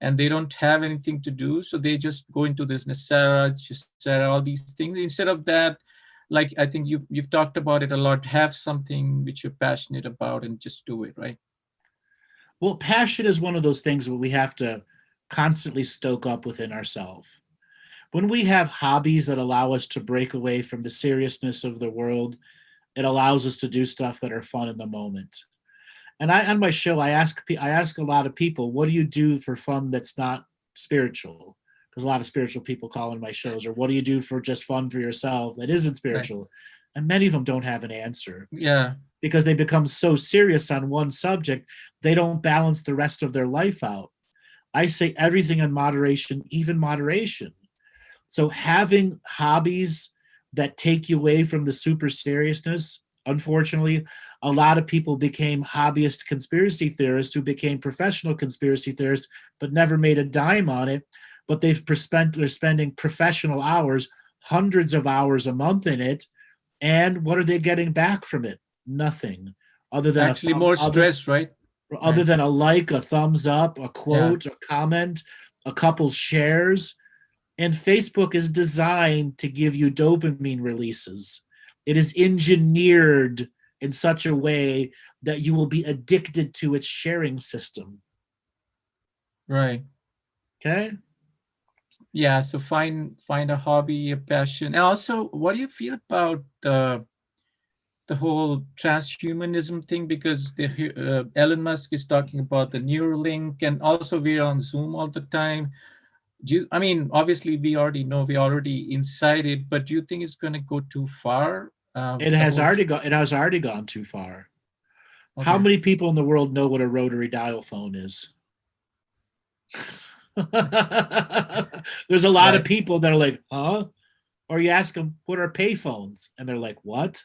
and they don't have anything to do, so they just go into this Nasara, Chisara, all these things. Instead of that, like, I think you've talked about it a lot, have something which you're passionate about and just do it, right? Well, passion is one of those things that we have to constantly stoke up within ourselves. When we have hobbies that allow us to break away from the seriousness of the world, it allows us to do stuff that are fun in the moment. And I on my show, I ask a lot of people, what do you do for fun that's not spiritual? Because a lot of spiritual people call in my shows, or what do you do for just fun for yourself that isn't Right. spiritual? And many of them don't have an answer Yeah. because they become so serious on one subject, they don't balance the rest of their life out. I say everything in moderation, even moderation. So having hobbies that take you away from the super seriousness, unfortunately, a lot of people became hobbyist conspiracy theorists who became professional conspiracy theorists, but never made a dime on it. But they're spending professional hours, hundreds of hours a month in it, and what are they getting back from it? Nothing, other than a Actually thumb, more stress, right? other Right. than a like, a thumbs up, a Yeah. quote, a comment, a couple shares. And Facebook is designed to give you dopamine releases. It is engineered in such a way that you will be addicted to its sharing system. Right. Okay. Yeah, so find a hobby, a passion. And also, what do you feel about the whole transhumanism thing? Because Elon Musk is talking about the Neuralink, and also we're on Zoom all the time. I mean, obviously we already know, we're already inside it, but do you think it's going to go too far? The whole It has already gone too far. How okay. many people in the world know what a rotary dial phone is? There's a lot of Right. people that are like, huh? Or you ask them, what are payphones? And they're like, what?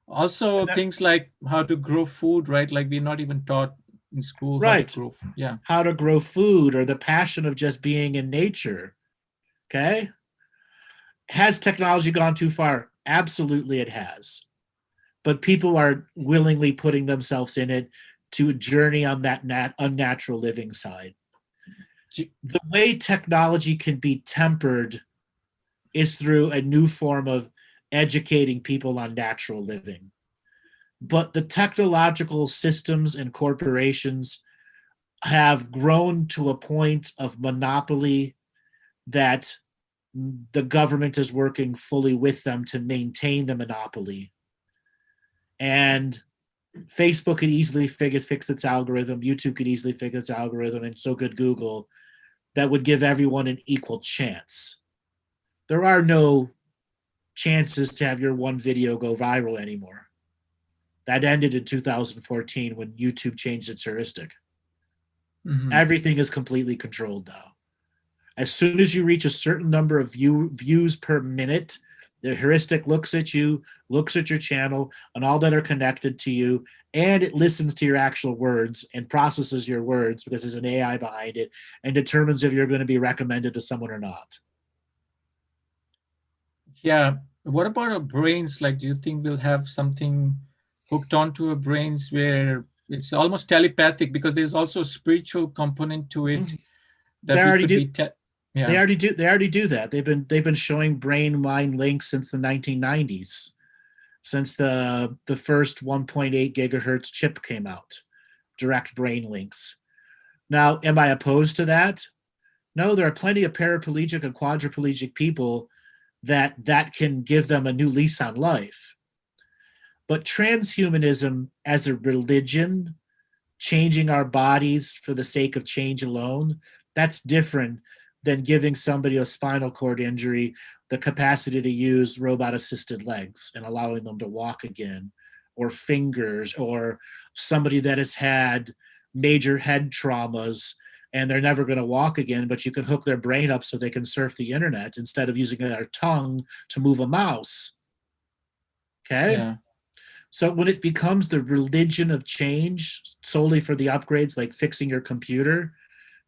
Also, And that, things like how to grow food, right? Like we're not even taught in school how to right. grow. Yeah. How to grow food or the passion of just being in nature. Okay. Has technology gone too far? Absolutely, it has. But people are willingly putting themselves in it to journey on that unnatural living side. G- The way technology can be tempered is through a new form of educating people on natural living. But the technological systems and corporations have grown to a point of monopoly that the government is working fully with them to maintain the monopoly. And Facebook could easily fix its algorithm. YouTube could easily fix its algorithm, and so could Google. That would give everyone an equal chance. There are no chances to have your one video go viral anymore. That ended in 2014 when YouTube changed its heuristic. Mm-hmm. Everything is completely controlled now. As soon as you reach a certain number of views per minute, the heuristic looks at you, looks at your channel, and all that are connected to you, and it listens to your actual words and processes your words because there's an AI behind it and determines if you're going to be recommended to someone or not. Yeah. What about our brains? Like, do you think we'll have something hooked onto our brains where it's almost telepathic, because there's also a spiritual component to it They that we already could do. be They yeah. already do. They already do that. They've been showing brain mind links since the 1990s, since the first 1.8 gigahertz chip came out, direct brain links. Now, am I opposed to that? No, there are plenty of paraplegic and quadriplegic people that can give them a new lease on life. But transhumanism as a religion, changing our bodies for the sake of change alone, that's different than giving somebody a spinal cord injury the capacity to use robot assisted legs and allowing them to walk again, or fingers, or somebody that has had major head traumas and they're never going to walk again, but you can hook their brain up so they can surf the internet instead of using their tongue to move a mouse. Okay? Yeah. So when it becomes the religion of change solely for the upgrades, like fixing your computer,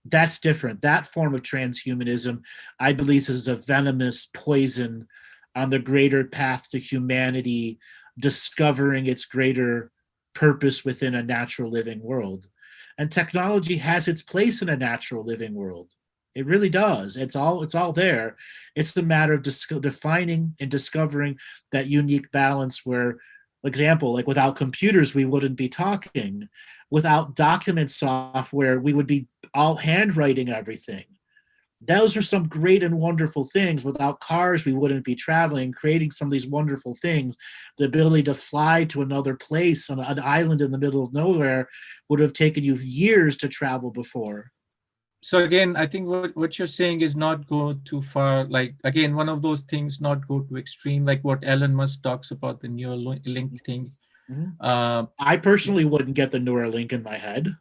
that's different. That form of transhumanism, I believe, is a venomous poison on the greater path to humanity discovering its greater purpose within a natural living world. And technology has its place in a natural living world. It really does. It's all there. It's the matter of defining and discovering that unique balance where, example, like without computers, we wouldn't be talking. Without document software, we would be all handwriting everything. Those are some great and wonderful things. Without cars, we wouldn't be traveling, creating some of these wonderful things. The ability to fly to another place on an island in the middle of nowhere would have taken you years to travel before. So again, I think what you're saying is not go too far. Like, again, one of those things, not go to extreme, like what Elon Musk talks about, the Neuralink thing. Mhm. Uh, I personally wouldn't get the Neuralink in my head.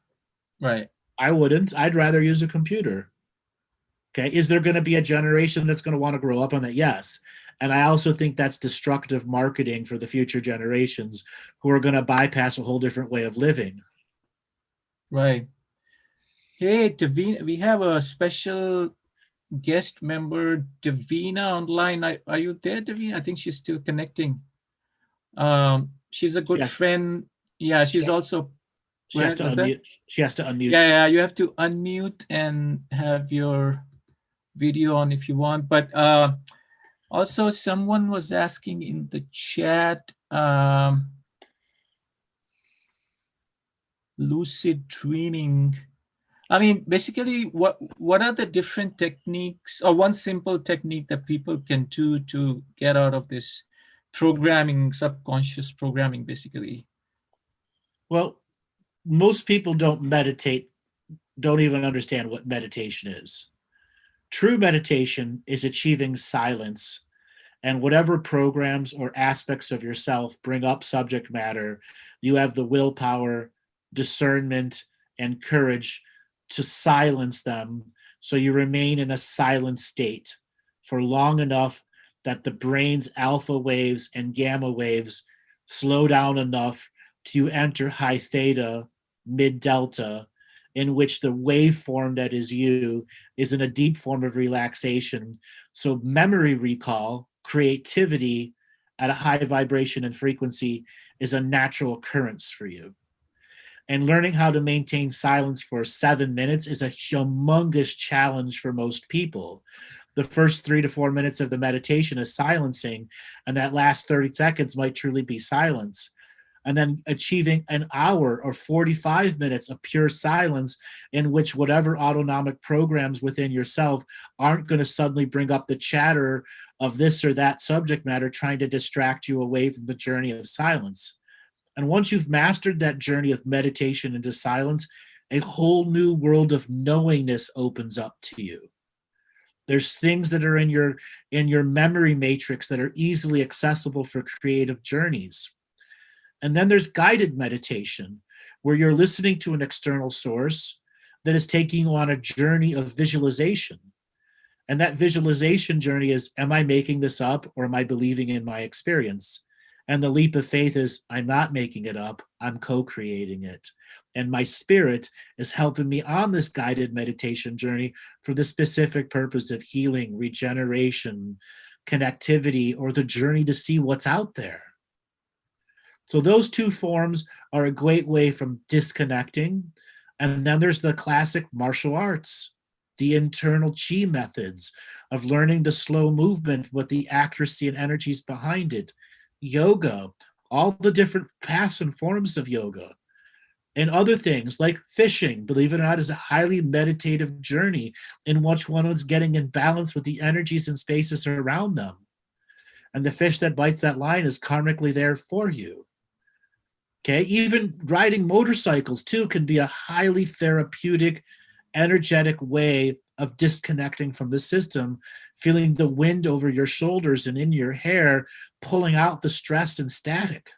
right. I wouldn't. I'd rather use a computer. Okay. Is there going to be a generation that's going to want to grow up on it? Yes. And I also think that's destructive marketing for the future generations who are going to bypass a whole different way of living. Right. Hey, Davina, we have a special guest member, Davina, online. Are you there, Davina? I think she's still connecting. She's a She good has, friend. Yeah, she, she's also. Go she has ahead. to What's that? unmute. She has to unmute. Yeah, yeah. You have to unmute and have your video on if you want. But also, someone was asking in the chat. Lucid dreaming. I mean, basically, what are the different techniques, or one simple technique that people can do to get out of this programming, subconscious programming, basically? Well, most people don't meditate, don't even understand what meditation is. True meditation is achieving silence, and whatever programs or aspects of yourself bring up subject matter, you have the willpower, discernment, and courage to silence them so you remain in a silent state for long enough that the brain's alpha waves and gamma waves slow down enough to enter high theta, mid delta, in which the waveform that is you is in a deep form of relaxation. So, memory recall, creativity at a high vibration and frequency is a natural occurrence for you. And learning how to maintain silence for 7 minutes is a humongous challenge for most people. The first 3 to 4 minutes of the meditation is silencing, and that last 30 seconds might truly be silence. And then achieving an hour or 45 minutes of pure silence in which whatever autonomic programs within yourself aren't going to suddenly bring up the chatter of this or that subject matter trying to distract you away from the journey of silence. And once you've mastered that journey of meditation into silence, a whole new world of knowingness opens up to you. There's things that are in your memory matrix that are easily accessible for creative journeys. And then there's guided meditation, where you're listening to an external source that is taking you on a journey of visualization. And that visualization journey is, am I making this up or am I believing in my experience? And the leap of faith is, I'm not making it up, I'm co-creating it. And my spirit is helping me on this guided meditation journey for the specific purpose of healing, regeneration, connectivity, or the journey to see what's out there. So those two forms are a great way from disconnecting. And then there's the classic martial arts, the internal chi methods of learning the slow movement with the accuracy and energies behind it, yoga, all the different paths and forms of yoga, and other things like fishing, believe it or not, is a highly meditative journey in which one is getting in balance with the energies and spaces around them. And the fish that bites that line is karmically there for you. Okay, even riding motorcycles too can be a highly therapeutic, energetic way of disconnecting from the system, feeling the wind over your shoulders and in your hair, pulling out the stress and static.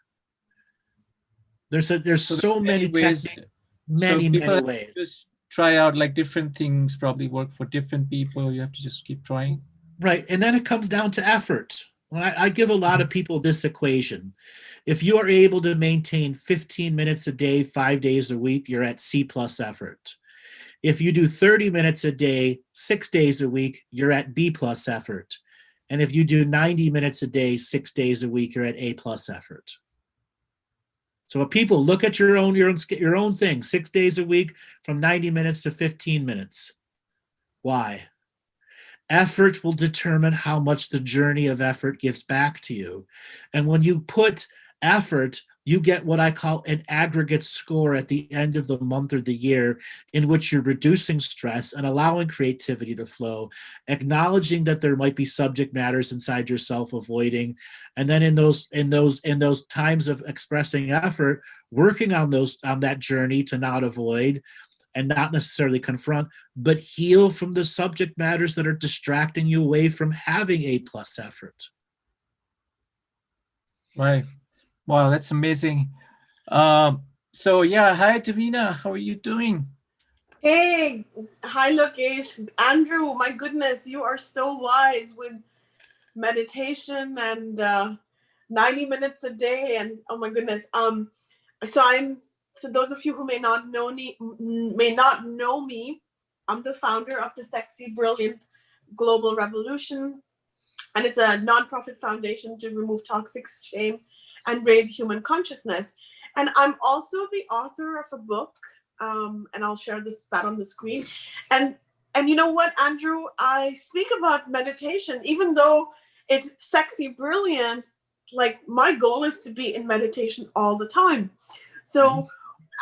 There's so many ways. techniques, So many people have ways. to just try out like different things, probably work for different people. You have to just keep trying. Right, and then it comes down to effort. I give a lot of people this equation. If you are able to maintain 15 minutes a day, 5 days a week, you're at C plus effort. If you do 30 minutes a day, 6 days a week, you're at B plus effort. And if you do 90 minutes a day, 6 days a week, you're at A plus effort. So people, look at your own thing, 6 days a week from 90 minutes to 15 minutes. Why? Effort will determine how much the journey of effort gives back to you. And when you put effort, you get what I call an aggregate score at the end of the month or the year, in which you're reducing stress and allowing creativity to flow, acknowledging that there might be subject matters inside yourself avoiding, and then in those times of expressing effort, working on that journey to not avoid and not necessarily confront, but heal from the subject matters that are distracting you away from having A plus effort. Right. Wow, that's amazing. So yeah, hi Davina, how are you doing? Hey, hi Lokesh. Andrew, my goodness, you are so wise with meditation and 90 minutes a day, and oh my goodness. So those of you who may not know me, I'm the founder of the Sexy Brilliant Global Revolution, and it's a nonprofit foundation to remove toxic shame and raise human consciousness. And I'm also the author of a book, and I'll share that on the screen. And you know what, Andrew? I speak about meditation, even though it's sexy brilliant. Like, my goal is to be in meditation all the time. So,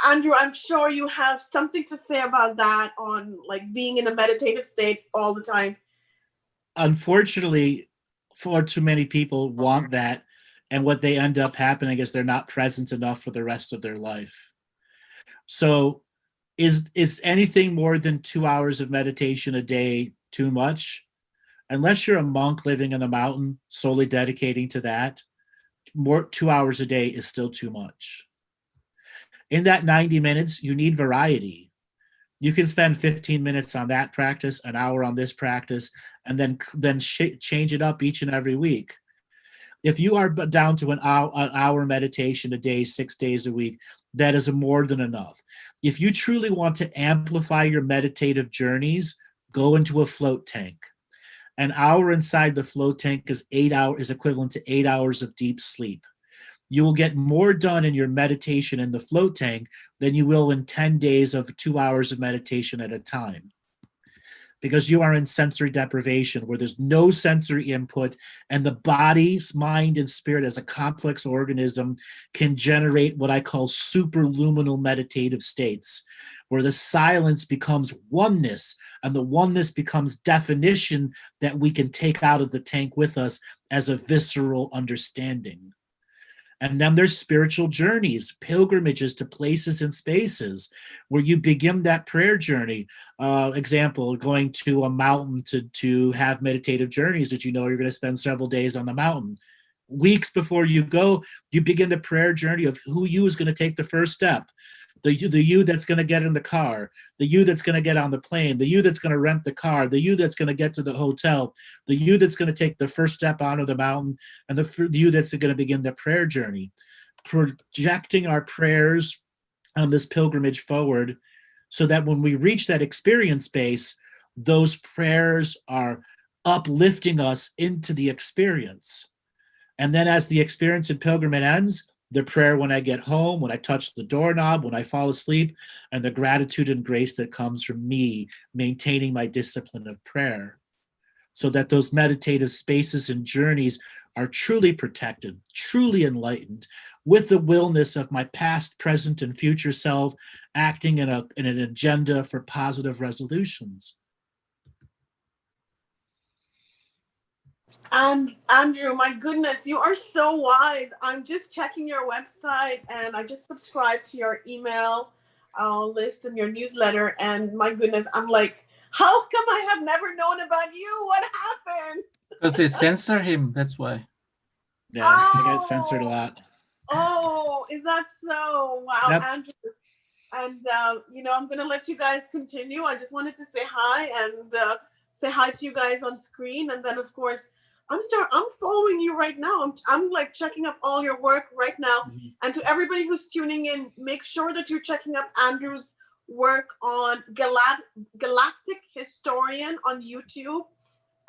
Andrew, I'm sure you have something to say about that, on like being in a meditative state all the time. Unfortunately, far too many people want that, and what they end up happening is they're not present enough for the rest of their life. So is anything more than 2 hours of meditation a day too much? Unless you're a monk living in a mountain solely dedicating to that, 2 hours a day is still too much. In that 90 minutes, you need variety. You can spend 15 minutes on that practice, an hour on this practice, and then change it up each and every week. If you are down to an hour meditation a day, 6 days a week, that is more than enough. If you truly want to amplify your meditative journeys, go into a float tank. An hour inside the float tank is equivalent to 8 hours of deep sleep. You will get more done in your meditation in the float tank than you will in 10 days of 2 hours of meditation at a time. because you are in sensory deprivation where there's no sensory input, and the body's mind and spirit as a complex organism can generate what I call superluminal meditative states, where the silence becomes oneness, and the oneness becomes definition that we can take out of the tank with us as a visceral understanding. And then there's spiritual journeys, pilgrimages to places and spaces where you begin that prayer journey. Example, going to a mountain to have meditative journeys that you know you're going to spend several days on the mountain. Weeks before you go, you begin the prayer journey of who you is going to take the first step. The you that's going to get in the car, the you that's going to get on the plane, the you that's going to rent the car, the you that's going to get to the hotel, the you that's going to take the first step onto the mountain, and the you that's going to begin the prayer journey. Projecting our prayers on this pilgrimage forward so that when we reach that experience space, those prayers are uplifting us into the experience. And then as the experience in pilgrimage ends, the prayer when I get home, when I touch the doorknob, when I fall asleep, and the gratitude and grace that comes from me maintaining my discipline of prayer, so that those meditative spaces and journeys are truly protected, truly enlightened, with the willness of my past, present, and future self acting in an agenda for positive resolutions. And Andrew, my goodness, you are so wise. I'm just checking your website and I just subscribed to your email list and your newsletter. And my goodness, I'm like, how come I have never known about you? What happened? Because they censor him, that's why. Yeah, I get censored a lot. Oh, is that so? Wow, Yep. Andrew. And, I'm going to let you guys continue. I just wanted to say hi and say hi to you guys on screen. And then, of course, I'm following you right now. I'm like checking up all your work right now. Mm-hmm. And to everybody who's tuning in, make sure that you're checking up Andrew's work on Galactic Historian on YouTube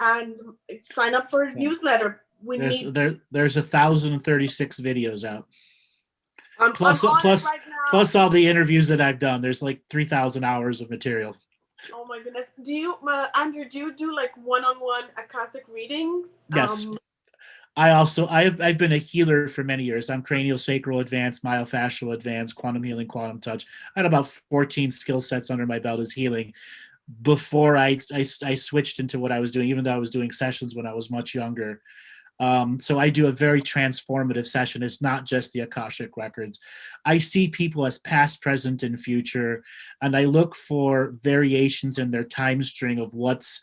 and sign up for his newsletter. There's 1,036 videos out. Plus all the interviews that I've done. There's like 3,000 hours of material. Oh my goodness. Do you, Andrew, do like one-on-one Akashic readings? Yes. I've been a healer for many years. I'm cranial sacral advanced, myofascial advanced, quantum healing, quantum touch. I had about 14 skill sets under my belt as healing before I switched into what I was doing, even though I was doing sessions when I was much younger. So I do a very transformative session. It's not just the Akashic Records. I see people as past, present, and future, and I look for variations in their time string of what's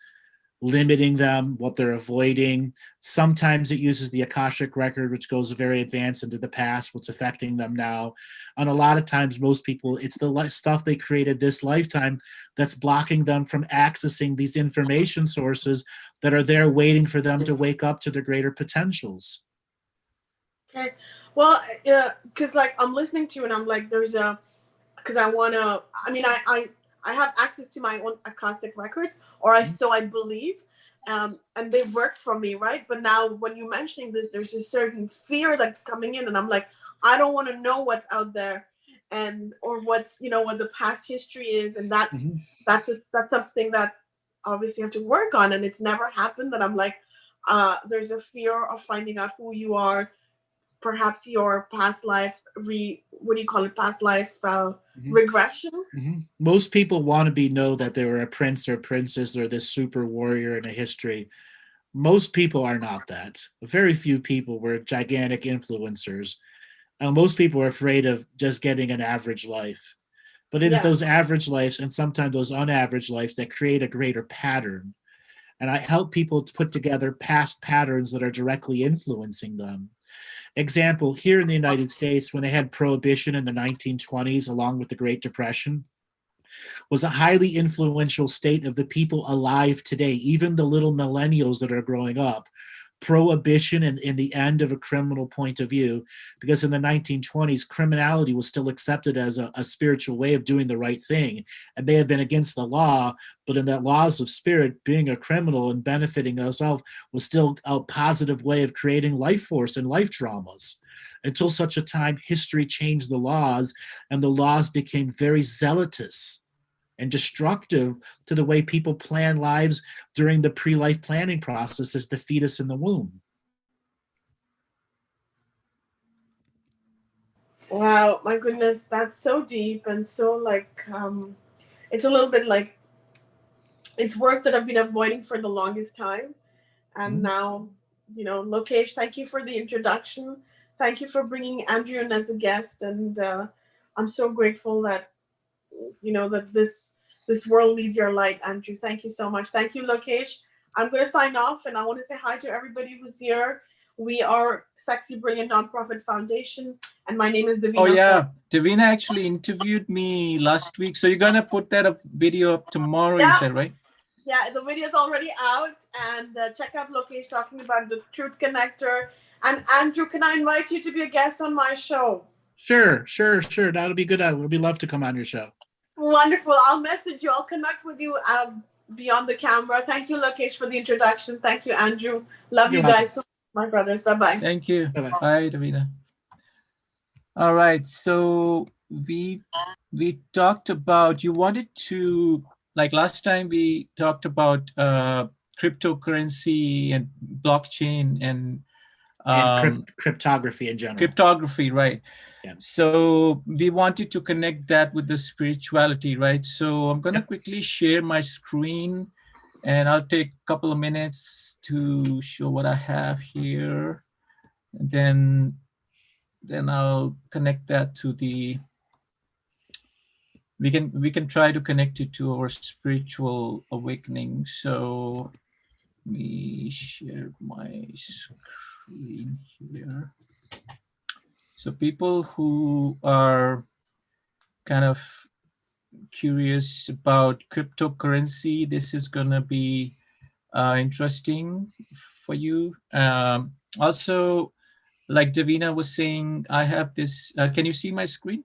limiting them, what they're avoiding. Sometimes it uses the Akashic Record, which goes very advanced into the past, what's affecting them now. And a lot of times, most people, it's the stuff they created this lifetime that's blocking them from accessing these information sources that are there waiting for them to wake up to their greater potentials. Okay. Well, because like I'm listening to you and I'm like, because I want to, I have access to my own Akashic Records, or so I believe, and they work for me, right? But now when you're mentioning this, there's a certain fear that's coming in, and I'm like, I don't want to know what's out there, or what's, what the past history is, and that's something that obviously I have to work on, and it's never happened. That I'm like, there's a fear of finding out who you are, perhaps your past life past life regression. Mm-hmm. Most people want to know that they were a prince or princess or this super warrior in a history. Most people are not that. Very few people were gigantic influencers, and most people are afraid of just getting an average life. But it's those average lives and sometimes those unaverage lives that create a greater pattern. And I help people to put together past patterns that are directly influencing them. Example, here in the United States, when they had prohibition in the 1920s, along with the Great Depression, was a highly influential state of the people alive today, even the little millennials that are growing up. Prohibition and in the end of a criminal point of view, because in the 1920s, criminality was still accepted as a spiritual way of doing the right thing. It may have been against the law, but in that laws of spirit, being a criminal and benefiting yourself was still a positive way of creating life force and life dramas. Until such a time, history changed the laws, and the laws became very zealotous. and destructive to the way people plan lives during the pre-life planning process as the fetus in the womb. Wow, my goodness, that's so deep and so like it's a little bit like it's work that I've been avoiding for the longest time. And now, Lokesh, thank you for the introduction. Thank you for bringing Andrew in as a guest. And I'm so grateful that, that this world needs your light, Andrew. Thank you so much. Thank you, Lokesh. I'm going to sign off, and I want to say hi to everybody who's here. We are Sexy Brilliant Nonprofit Foundation, and my name is Davina. Oh yeah, Davina actually interviewed me last week. So you're gonna put that up video up tomorrow, you said, right? Yeah, the video is already out, and check out Lokesh talking about the Truth Connector. And Andrew, can I invite you to be a guest on my show? Sure. That'll be good. We'd love to come on your show. Wonderful. I'll message you. I'll connect with you beyond the camera. Thank you, Lokesh, for the introduction. Thank you, Andrew. Love you guys so much, my brothers. Bye-bye. Thank you. Bye-bye. Bye, Davina. All right. So we talked about, you wanted to, like last time we talked about cryptocurrency and blockchain and cryptography in general. Cryptography, right. Yeah. So we wanted to connect that with the spirituality, right? So I'm going to quickly share my screen, and I'll take a couple of minutes to show what I have here. And then I'll connect that to the, we can try to connect it to our spiritual awakening. So let me share my screen here. So people who are kind of curious about cryptocurrency, this is gonna be interesting for you. Also, like Davina was saying, I have this, can you see my screen?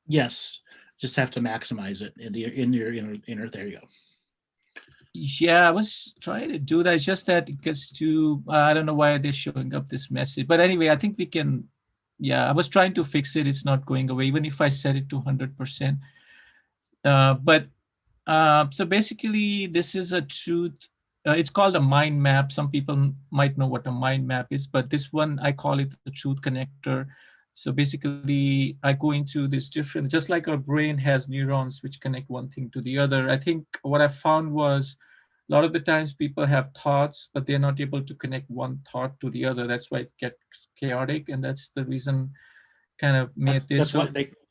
Yes, just have to maximize it in your inner, there you go. Yeah, I was trying to do that. It's just that it gets to, I don't know why they're showing up this message. But anyway, I think we can, yeah, I was trying to fix it. It's not going away, even if I set it to 100%. So basically, this is a truth. It's called a mind map. Some people might know what a mind map is, but this one, I call it the truth connector. So basically, I go into this different, just like our brain has neurons which connect one thing to the other. I think what I found was a lot of the times people have thoughts, but they're not able to connect one thought to the other. That's why it gets chaotic. And that's the reason kind of made this.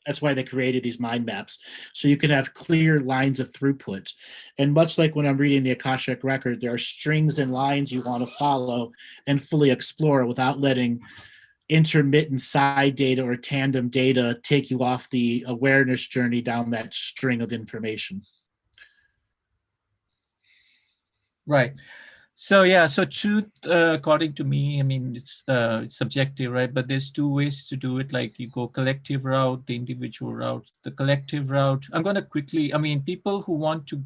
That's why they created these mind maps, so you can have clear lines of throughput. And much like when I'm reading the Akashic Record, there are strings and lines you want to follow and fully explore without letting intermittent side data or tandem data take you off the awareness journey down that string of information. Right. So yeah, so truth, according to me, I mean, it's subjective, right? But there's two ways to do it. Like you go collective route, the individual route, the collective route. I'm going to quickly, I mean, people who want to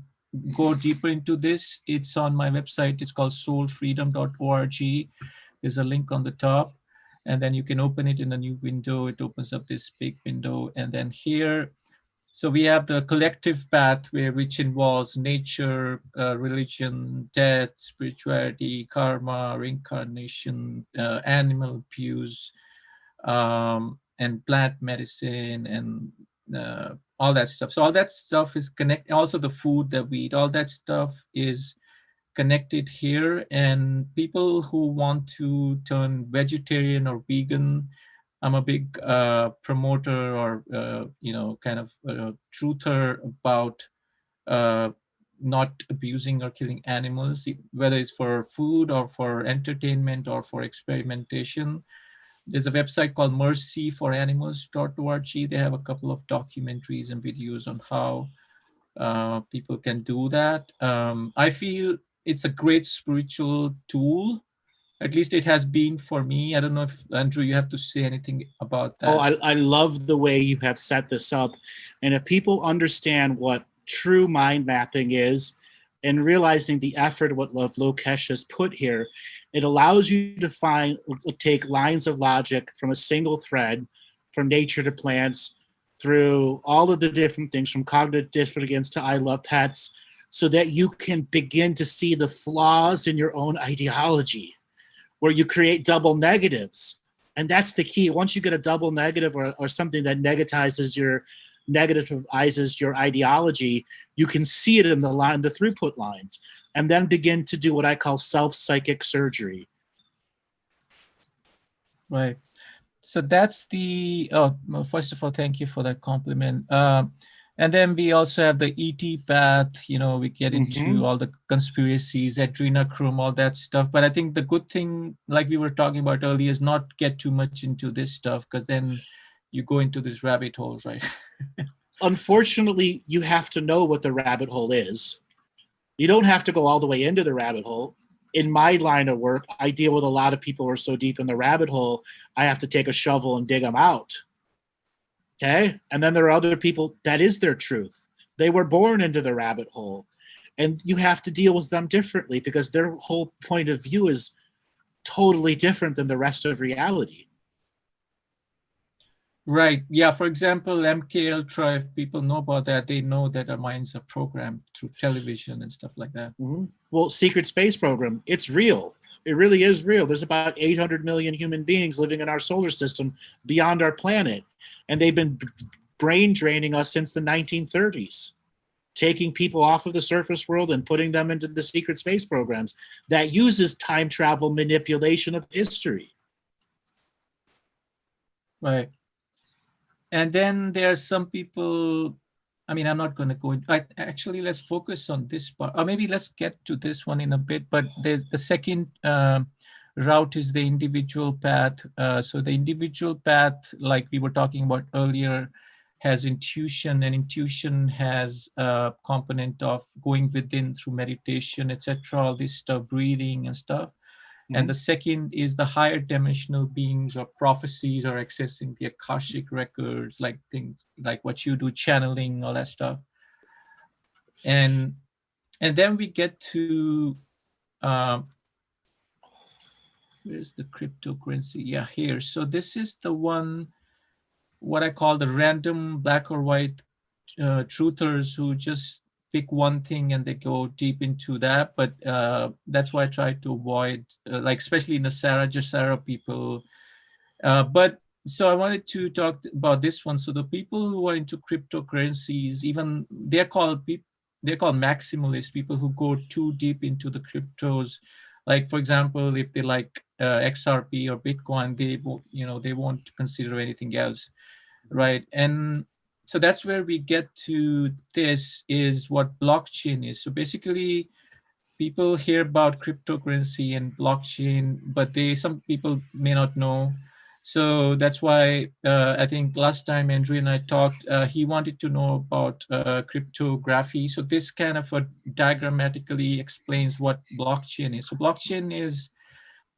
go deeper into this, it's on my website. It's called soulfreedom.org. There's a link on the top, and then you can open it in a new window. It opens up this big window. And then here, so we have the collective pathway, which involves nature, religion, death, spirituality, karma, reincarnation, animal abuse, and plant medicine, and all that stuff. So all that stuff is connected. Also the food that we eat, all that stuff is connected here. And people who want to turn vegetarian or vegan, I'm a big promoter or, kind of truther about not abusing or killing animals, whether it's for food or for entertainment or for experimentation. There's a website called mercyforanimals.org. They have a couple of documentaries and videos on how people can do that. I feel it's a great spiritual tool. At least it has been for me. I don't know if, Andrew, you have to say anything about that. Oh, I love the way you have set this up. And if people understand what true mind mapping is and realizing the effort what Lokesh has put here, it allows you to take lines of logic from a single thread, from nature to plants, through all of the different things from cognitive dissonance to I love pets, so that you can begin to see the flaws in your own ideology, where you create double negatives. And that's the key. Once you get a double negative, or something that negativizes your ideology, you can see it in the throughput lines, and then begin to do what I call self-psychic surgery. Right. So that's the, well, first of all, thank you for that compliment. And then we also have the ET path, we get into all the conspiracies, adrenochrome, all that stuff. But I think the good thing, like we were talking about earlier, is not get too much into this stuff, because then you go into these rabbit holes, right? Unfortunately, you have to know what the rabbit hole is. You don't have to go all the way into the rabbit hole. In my line of work, I deal with a lot of people who are so deep in the rabbit hole, I have to take a shovel and dig them out. Okay? And then there are other people, that is their truth. They were born into the rabbit hole. And you have to deal with them differently, because their whole point of view is totally different than the rest of reality. Right. Yeah. For example, MK Ultra, if people know about that, they know that our minds are programmed through television and stuff like that. Well, Secret Space Program, it's real. It really is real. There's about 800 million human beings living in our solar system beyond our planet. And they've been brain draining us since the 1930s, taking people off of the surface world and putting them into the secret space programs that uses time travel manipulation of history. Right. And then there are some people, I'm not going to go into, actually, let's focus on this part, or maybe let's get to this one in a bit, but there's the second route is the individual path. So the individual path, like we were talking about earlier, has intuition, and intuition has a component of going within through meditation, etc., all this stuff, breathing and stuff. And the second is the higher dimensional beings or prophecies, or accessing the Akashic Records, like things like what you do, channeling, all that stuff. And then we get to, where's the cryptocurrency? Yeah, here. So this is the one, what I call the random black or white truthers, who just pick one thing and they go deep into that. But that's why I try to avoid, like, especially in the Sarah Jasara people. But so I wanted to talk about this one. So the people who are into cryptocurrencies, even they're called maximalists, people who go too deep into the cryptos. Like, for example, if they like XRP or Bitcoin, they won't consider anything else, right? And so that's where we get to this, is what blockchain is. So basically, people hear about cryptocurrency and blockchain, but some people may not know. So that's why I think last time Andrew and I talked, he wanted to know about cryptography. So this kind of diagrammatically explains what blockchain is. So blockchain is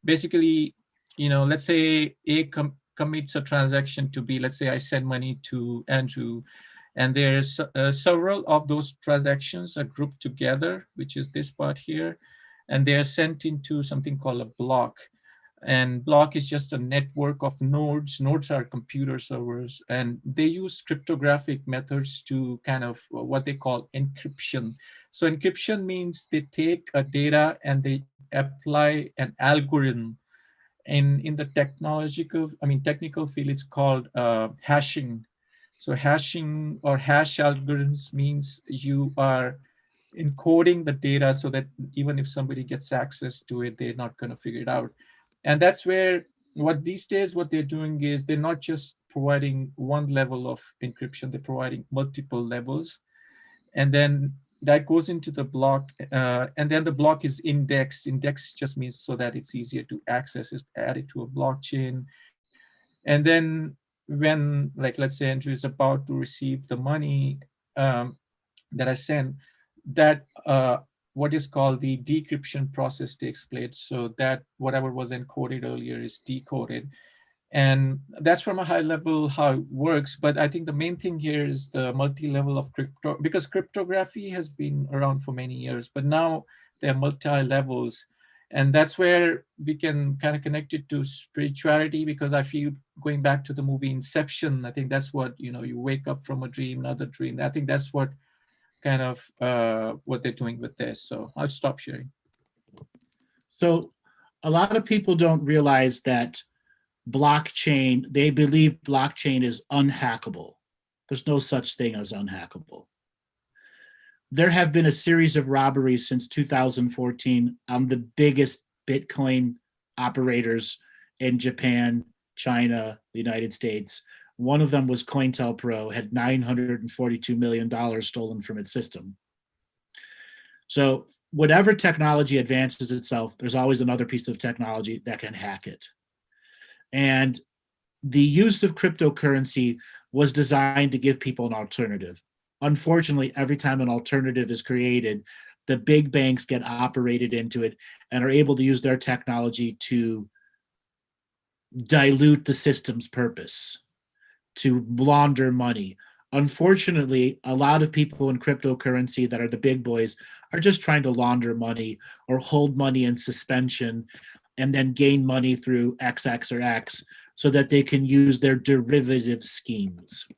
basically, let's say A commits a transaction to B. Let's say I send money to Andrew, and there's several of those transactions are grouped together, which is this part here, and they're sent into something called a block. And block is just a network of nodes. Nodes are computer servers, and they use cryptographic methods to kind of what they call encryption. So encryption means they take a data and they apply an algorithm. In the technical field, it's called hashing. So hashing or hash algorithms means you are encoding the data so that even if somebody gets access to it, they're not going to figure it out. And that's where these days what they're doing is they're not just providing one level of encryption, they're providing multiple levels. And then that goes into the block, and then the block is indexed. Index just means so that it's easier to access, is added to a blockchain. And then when, like, let's say Andrew is about to receive the money that I sent, that what is called the decryption process takes place, so that whatever was encoded earlier is decoded. And that's from a high level how it works. But I think the main thing here is the multi-level of crypto, because cryptography has been around for many years, but now there are multi-levels. And that's where we can kind of connect it to spirituality, because I feel, going back to the movie Inception, I think that's what, you wake up from a dream, another dream. I think that's what kind of what they're doing with this. So I'll stop sharing. So a lot of people don't realize that blockchain, they believe blockchain is unhackable. There's no such thing as unhackable. There have been a series of robberies since 2014 on the biggest Bitcoin operators in Japan, China, the United States. One of them was COINTELPRO, had $942 million stolen from its system. So whatever technology advances itself, there's always another piece of technology that can hack it. And the use of cryptocurrency was designed to give people an alternative. Unfortunately, every time an alternative is created, the big banks get operated into it and are able to use their technology to dilute the system's purpose, to launder money. Unfortunately, a lot of people in cryptocurrency that are the big boys are just trying to launder money or hold money in suspension and then gain money through XX or X so that they can use their derivative schemes.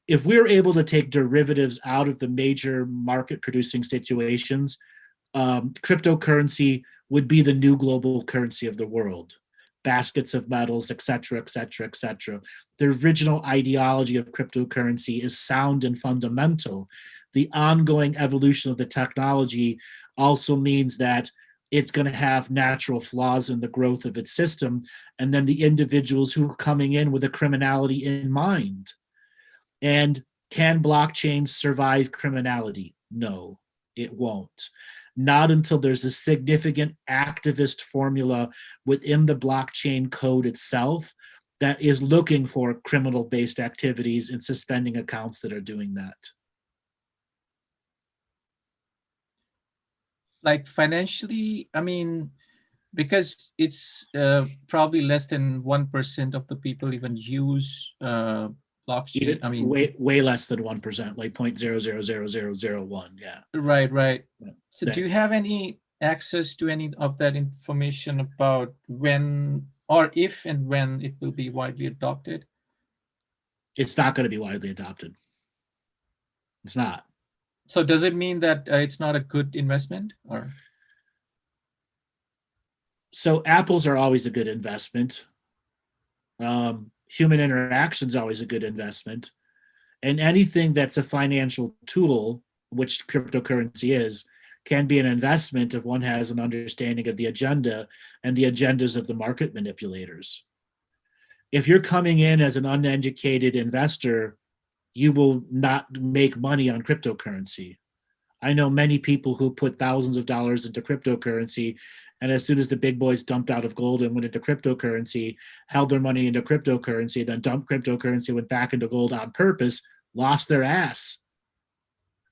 If we're able to take derivatives out of the major market producing situations, cryptocurrency would be the new global currency of the world. Baskets of metals, et cetera, et cetera, et cetera. The original ideology of cryptocurrency is sound and fundamental. The ongoing evolution of the technology also means that it's going to have natural flaws in the growth of its system, and then the individuals who are coming in with a criminality in mind. And can blockchains survive criminality? No, it won't. Not until there's a significant activist formula within the blockchain code itself that is looking for criminal-based activities and suspending accounts that are doing that. Like financially, I mean, because it's probably less than 1% of the people even use blockchain. I mean, way less than 1%, like 0.000001. Yeah. Right. Yeah. So do you have any access to any of that information about when or if and when it will be widely adopted? It's not going to be widely adopted. It's not. So does it mean that it's not a good investment, or? So apples are always a good investment. Human interaction is always a good investment. And anything that's a financial tool, which cryptocurrency is, can be an investment if one has an understanding of the agenda and the agendas of the market manipulators. If you're coming in as an uneducated investor, you will not make money on cryptocurrency. I know many people who put thousands of dollars into cryptocurrency, and as soon as the big boys dumped out of gold and went into cryptocurrency, held their money into cryptocurrency, then dumped cryptocurrency, went back into gold on purpose, lost their ass.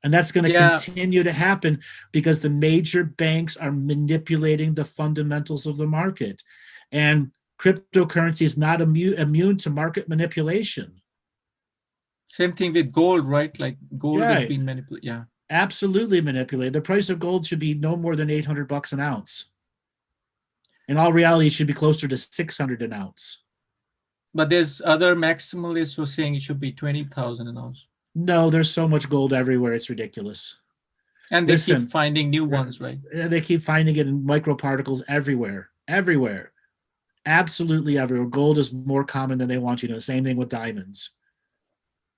And that's going to continue to happen because the major banks are manipulating the fundamentals of the market. And cryptocurrency is not immune to market manipulation. Same thing with gold, right? Like gold has been manipulated. Yeah. Absolutely manipulated. The price of gold should be no more than $800 an ounce. In all reality, it should be closer to $600 an ounce. But there's other maximalists who are saying it should be 20,000 an ounce. No, there's so much gold everywhere. It's ridiculous. And they keep finding new ones, right? They keep finding it in microparticles everywhere. Absolutely everywhere. Gold is more common than they want you to know. Same thing with diamonds.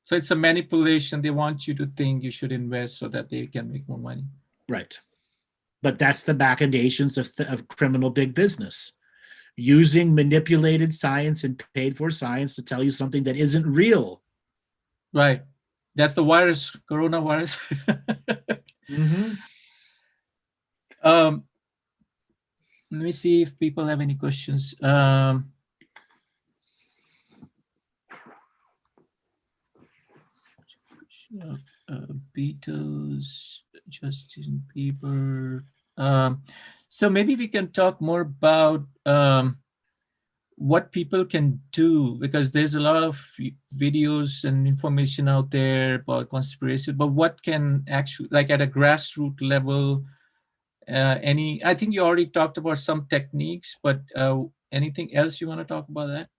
So it's a manipulation. They want you to think you should invest so that they can make more money. Right. But that's the machinations of criminal big business. Using manipulated science and paid for science to tell you something that isn't real. Right. That's the virus, coronavirus. Mm-hmm. Let me see if people have any questions. Beatles, Justin Bieber. So maybe we can talk more about what people can do, because there's a lot of videos and information out there about conspiracy, but what can actually, like at a grassroots level, Any? I think you already talked about some techniques, but anything else you want to talk about that?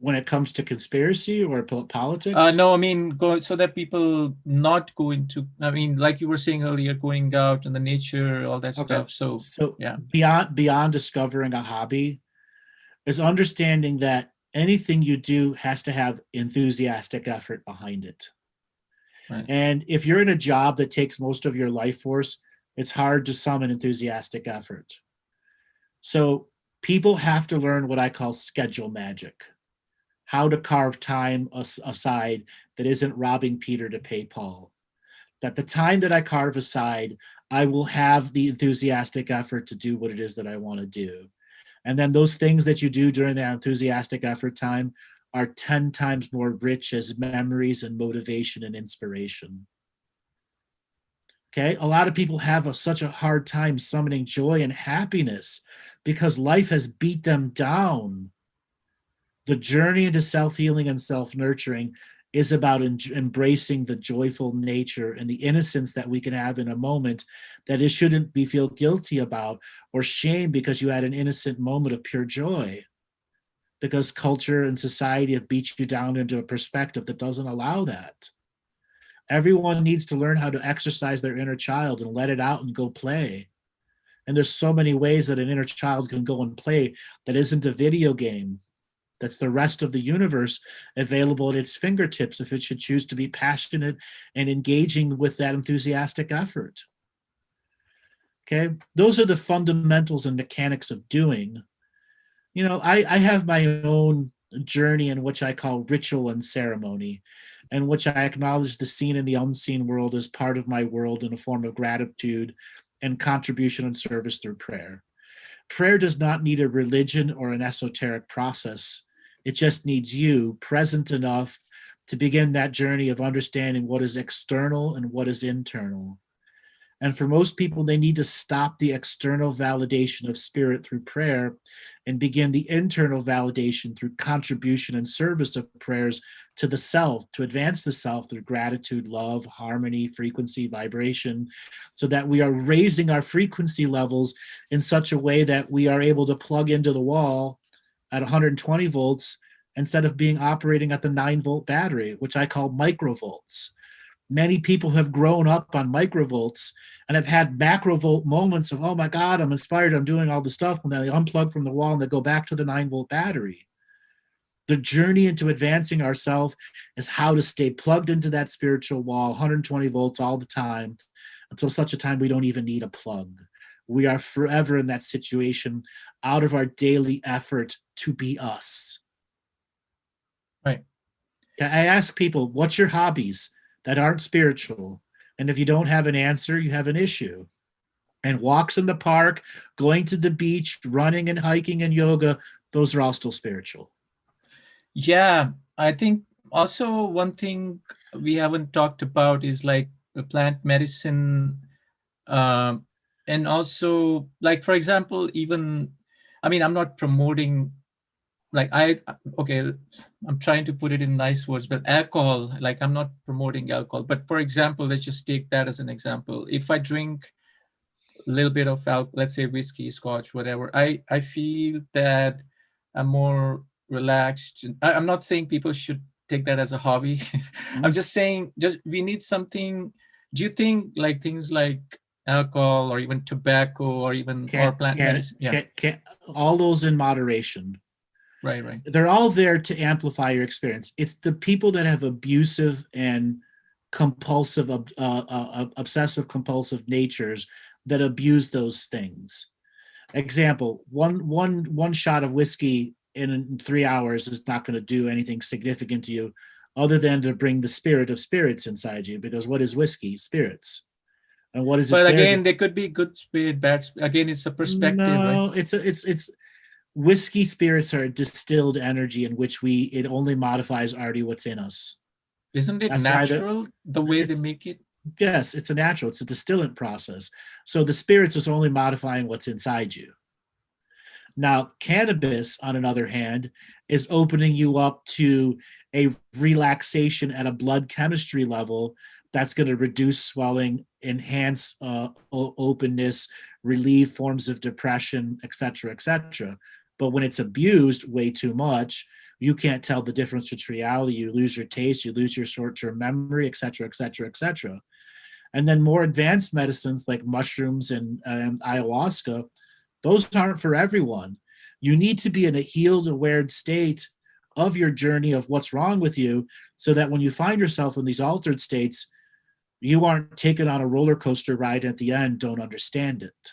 When it comes to conspiracy or politics? No, I mean, go so that people not go into. I mean, like you were saying earlier, going out in the nature, all that Okay. stuff. So So yeah, beyond discovering a hobby is understanding that anything you do has to have enthusiastic effort behind it. right. And if you're in a job that takes most of your life force, it's hard to summon enthusiastic effort. So people have to learn what I call schedule magic, how to carve time aside that isn't robbing Peter to pay Paul. That the time that I carve aside, I will have the enthusiastic effort to do what it is that I want to do. And then those things that you do during that enthusiastic effort time are 10 times more rich as memories and motivation and inspiration. Okay, a lot of people have such a hard time summoning joy and happiness because life has beat them down. The journey into self-healing and self-nurturing is about embracing the joyful nature and the innocence that we can have in a moment that it shouldn't be feel guilty about or shame because you had an innocent moment of pure joy, because culture and society have beat you down into a perspective that doesn't allow that. Everyone needs to learn how to exercise their inner child and let it out and go play. And there's so many ways that an inner child can go and play that isn't a video game. That's the rest of the universe available at its fingertips if it should choose to be passionate and engaging with that enthusiastic effort. Okay, those are the fundamentals and mechanics of doing. You know, I have my own journey in which I call ritual and ceremony, in which I acknowledge the seen and the unseen world as part of my world in a form of gratitude and contribution and service through prayer. Prayer does not need a religion or an esoteric process. It just needs you present enough to begin that journey of understanding what is external and what is internal. And for most people, they need to stop the external validation of spirit through prayer and begin the internal validation through contribution and service of prayers to the self, to advance the self through gratitude, love, harmony, frequency, vibration, so that we are raising our frequency levels in such a way that we are able to plug into the wall at 120 volts instead of being operating at the 9-volt battery, which I call microvolts. Many people have grown up on microvolts and have had macrovolt moments of, oh my God, I'm inspired, I'm doing all the stuff, and then they unplug from the wall and they go back to the 9-volt battery. The journey into advancing ourselves is how to stay plugged into that spiritual wall, 120 volts all the time, until such a time we don't even need a plug. We are forever in that situation out of our daily effort to be us. Right. I ask people, what's your hobbies that aren't spiritual? And if you don't have an answer, you have an issue. And walks in the park, going to the beach, running and hiking and yoga, those are all still spiritual. Yeah, I think also one thing we haven't talked about is like the plant medicine, um, and also like for example, even I mean, I'm not promoting like okay, I'm trying to put it in nice words, but alcohol, like I'm not promoting alcohol, but for example, let's just take that as an example. If I drink a little bit of let's say whiskey, scotch, whatever, I feel that I'm more relaxed. I'm not saying people should take that as a hobby. I'm just saying, just we need something. Do you think like things like alcohol or even tobacco or even or plant medicine? Yeah, All those in moderation. right. They're all there to amplify your experience. It's the people that have abusive and compulsive, obsessive compulsive natures that abuse those things. Example, one shot of whiskey in 3 hours is not going to do anything significant to you other than to bring the spirit of spirits inside you, because what is whiskey? Spirits. And what is it But there? again, they could be good spirit, bad again, it's a perspective, right? No, it's whiskey spirits are distilled energy in which it only modifies already what's in us. Isn't it That's natural the way they make it? Yes, it's a natural, it's a distillant process. So the spirits is only modifying what's inside you. Now, cannabis, on another hand, is opening you up to a relaxation at a blood chemistry level that's going to reduce swelling, enhance openness, relieve forms of depression, etc., etc. But when it's abused way too much, you can't tell the difference between reality. You lose your taste, you lose your short-term memory, etc., etc., etc. And then more advanced medicines like mushrooms and ayahuasca, those aren't for everyone. You need to be in a healed, aware state of your journey of what's wrong with you, so that when you find yourself in these altered states, you aren't taken on a roller coaster ride at the end, don't understand it.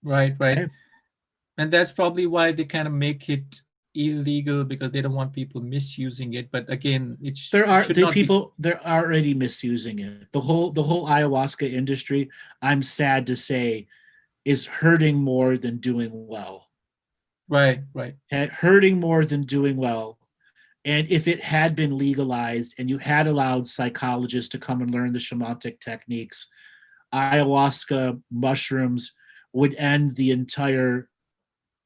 Right, right. Okay? And that's probably why they kind of make it illegal, because they don't want people misusing it. But again, it should not be. They're already misusing it. The whole ayahuasca industry, I'm sad to say, is hurting more than doing well. Right, right. Hurting more than doing well. And if it had been legalized and you had allowed psychologists to come and learn the shamanic techniques, ayahuasca, mushrooms would end the entire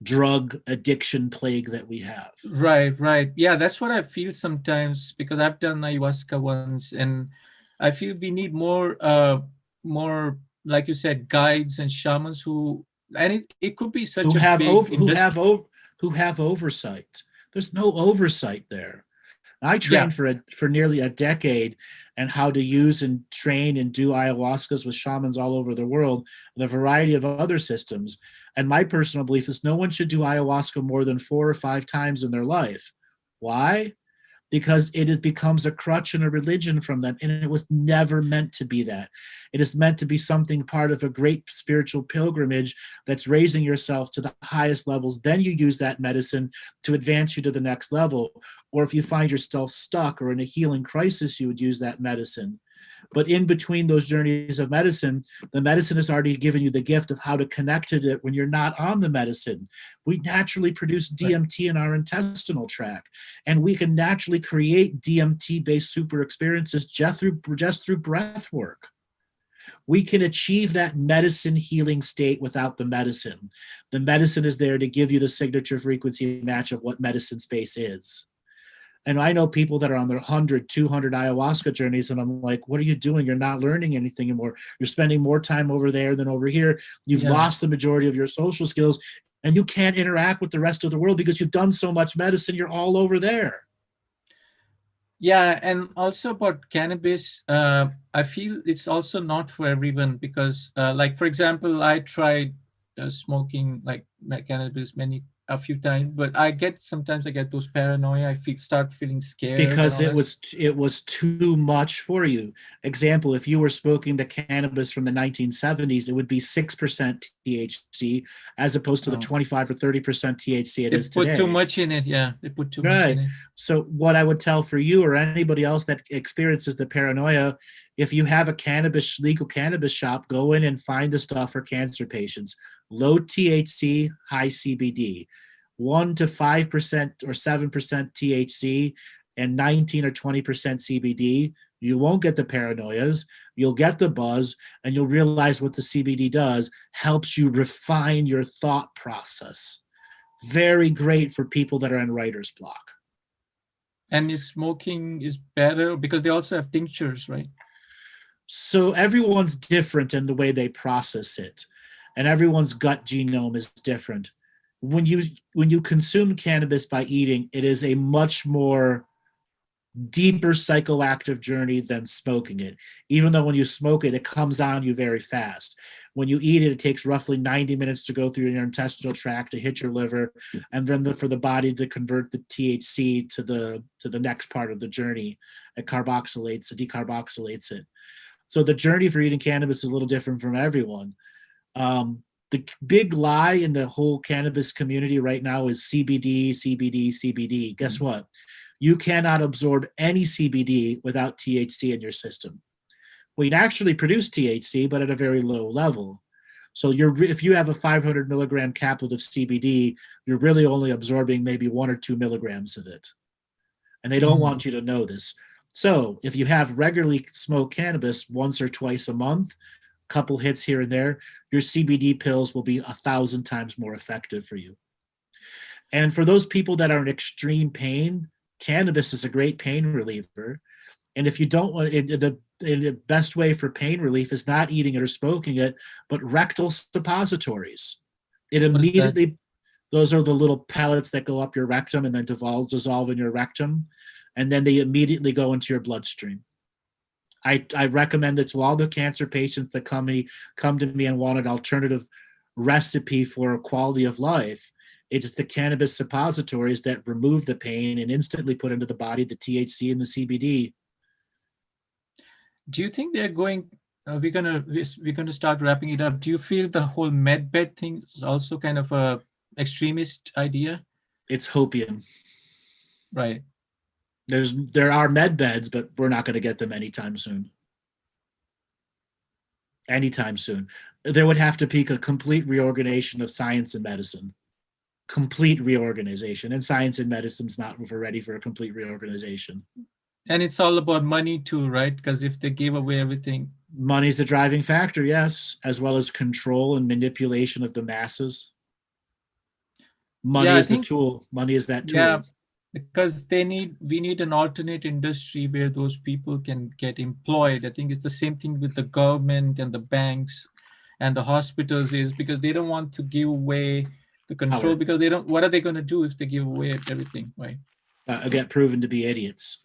drug addiction plague that we have. Right, right. Yeah, that's what I feel sometimes, because I've done ayahuasca once, and I feel we need more, like you said, guides and shamans and it could be such Who a have big over industry. who have oversight. There's no oversight there. I Yeah, trained for nearly a decade and how to use and train and do ayahuascas with shamans all over the world, and a variety of other systems. And my personal belief is no one should do ayahuasca more than 4 or 5 times in their life. Why? Because becomes a crutch and a religion from them, and it was never meant to be that. It is meant to be something part of a great spiritual pilgrimage that's raising yourself to the highest levels. Then you use that medicine to advance you to the next level. Or if you find yourself stuck or in a healing crisis, you would use that medicine. But in between those journeys of medicine, the medicine has already given you the gift of how to connect to it when you're not on the medicine. We naturally produce right. DMT in our intestinal tract, and we can naturally create DMT-based super experiences just through breath work. We can achieve that medicine healing state without the medicine. The medicine is there to give you the signature frequency match of what medicine space is. And I know people that are on their 100, 200 ayahuasca journeys, and I'm like, what are you doing? You're not learning anything anymore. You're spending more time over there than over here. You've Yeah. lost the majority of your social skills, and you can't interact with the rest of the world because you've done so much medicine. You're all over there. Yeah, and also about cannabis, I feel it's also not for everyone, because, like for example, I tried smoking like cannabis a few times, but sometimes I get those paranoia. Start feeling scared and Because all that. it was too much for you. Example, if you were smoking the cannabis from the 1970s, it would be 6% THC as opposed to the Oh. 25 or 30% THC it They is put too today. much in it. Yeah, they put too much in Right. it. So what I would tell for you or anybody else that experiences the paranoia, if you have a legal cannabis shop, go in and find the stuff for cancer patients. Low THC, high CBD. 1 to 5% or 7% THC and 19 or 20% CBD. You won't get the paranoias. You'll get the buzz, and you'll realize what the CBD does, helps you refine your thought process. Very great for people that are in writer's block. And is smoking is better because they also have tinctures, right? So everyone's different in the way they process it, and everyone's gut genome is different. When you consume cannabis by eating, it is a much more deeper psychoactive journey than smoking it. Even though when you smoke it, it comes on you very fast. When you eat it, it takes roughly 90 minutes to go through your intestinal tract to hit your liver, and then for the body to convert the THC to the next part of the journey. It decarboxylates it. So the journey for eating cannabis is a little different from everyone. The big lie in the whole cannabis community right now is CBD, CBD, CBD. Guess what? You cannot absorb any CBD without THC in your system. We can actually produce THC, but at a very low level. So if you have a 500 milligram capsule of CBD, you're really only absorbing maybe 1 or 2 milligrams of it. And they don't want you to know this. So if you have regularly smoked cannabis once or twice a month, couple hits here and there, your CBD pills will be 1,000 times more effective for you. And for those people that are in extreme pain, cannabis is a great pain reliever. And if you don't want the best way for pain relief is not eating it or smoking it, but rectal suppositories. It What is that? immediately, those are the little pellets that go up your rectum and then dissolve in your rectum. And then they immediately go into your bloodstream. I recommend it to all the cancer patients that come to me and want an alternative recipe for quality of life. It's the cannabis suppositories that remove the pain and instantly put into the body the THC and the CBD. Do you think they're going? We're gonna start wrapping it up. Do you feel the whole med bed thing is also kind of a extremist idea? It's hopium. Right. There are med beds, but we're not going to get them anytime soon. Anytime soon. There would have to be a complete reorganization of science and medicine. Complete reorganization. And science and medicine's not ready for a complete reorganization. And it's all about money too, right? Because if they gave away everything. Money's the driving factor, yes, as well as control and manipulation of the masses. Money is the tool. Money is that tool. Yeah, because we need an alternate industry where those people can get employed. I think it's the same thing with the government and the banks and the hospitals, is because they don't want to give away the control, because they don't. What are they going to do if they give away everything, right? Get proven to be idiots.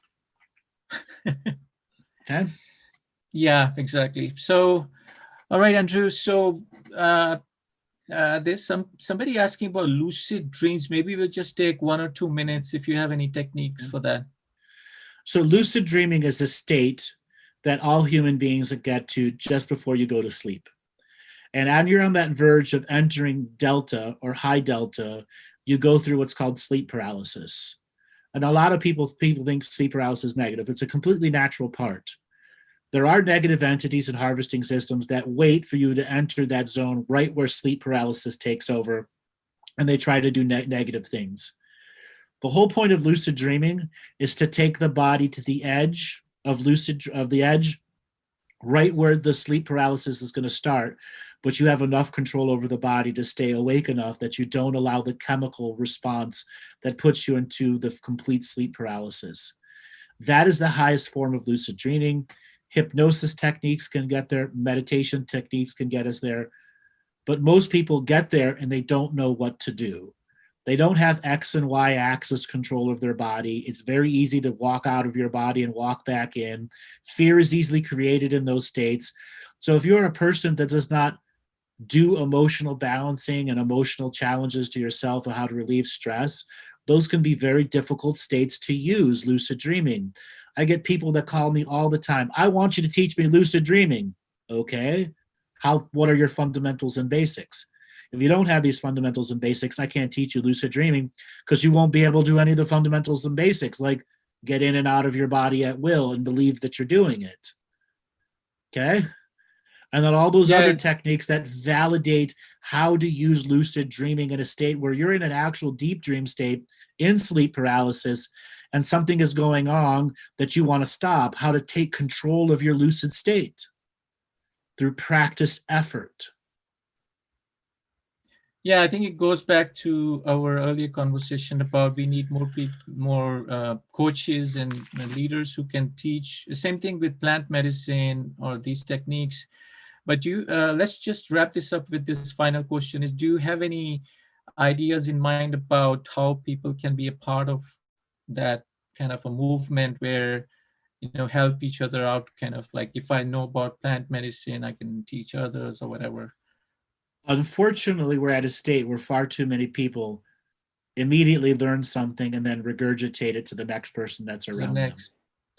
Okay. Yeah, exactly. So, all right, Andrew. So there's somebody asking about lucid dreams. Maybe we'll just take 1 or 2 minutes if you have any techniques for that. So lucid dreaming is a state that all human beings get to just before you go to sleep. And as you're on that verge of entering delta or high delta, you go through what's called sleep paralysis. And a lot of people think sleep paralysis is negative. It's a completely natural part. There are negative entities and harvesting systems that wait for you to enter that zone right where sleep paralysis takes over, and they try to do negative things. The whole point of lucid dreaming is to take the body to the edge of the edge, right where the sleep paralysis is going to start, but you have enough control over the body to stay awake enough that you don't allow the chemical response that puts you into the complete sleep paralysis. That is the highest form of lucid dreaming. Hypnosis techniques can get there. Meditation techniques can get us there. But most people get there and they don't know what to do. They don't have X and Y axis control of their body. It's very easy to walk out of your body and walk back in. Fear is easily created in those states. So if you're a person that does not do emotional balancing and emotional challenges to yourself of how to relieve stress, those can be very difficult states to use lucid dreaming. I get people that call me all the time. I want you to teach me lucid dreaming. Okay. What are your fundamentals and basics? If you don't have these fundamentals and basics, I can't teach you lucid dreaming, because you won't be able to do any of the fundamentals and basics, like get in and out of your body at will and believe that you're doing it. Okay. And then all those other techniques that validate how to use lucid dreaming in a state where you're in an actual deep dream state in sleep paralysis and something is going on that you want to stop, how to take control of your lucid state through practice effort. Yeah, I think it goes back to our earlier conversation about we need more coaches and leaders who can teach. Same thing with plant medicine or these techniques. But let's just wrap this up with this final question: do you have any ideas in mind about how people can be a part of that kind of a movement where, help each other out? Kind of like, if I know about plant medicine, I can teach others or whatever. Unfortunately, we're at a state where far too many people immediately learn something and then regurgitate it to the next person that's around them.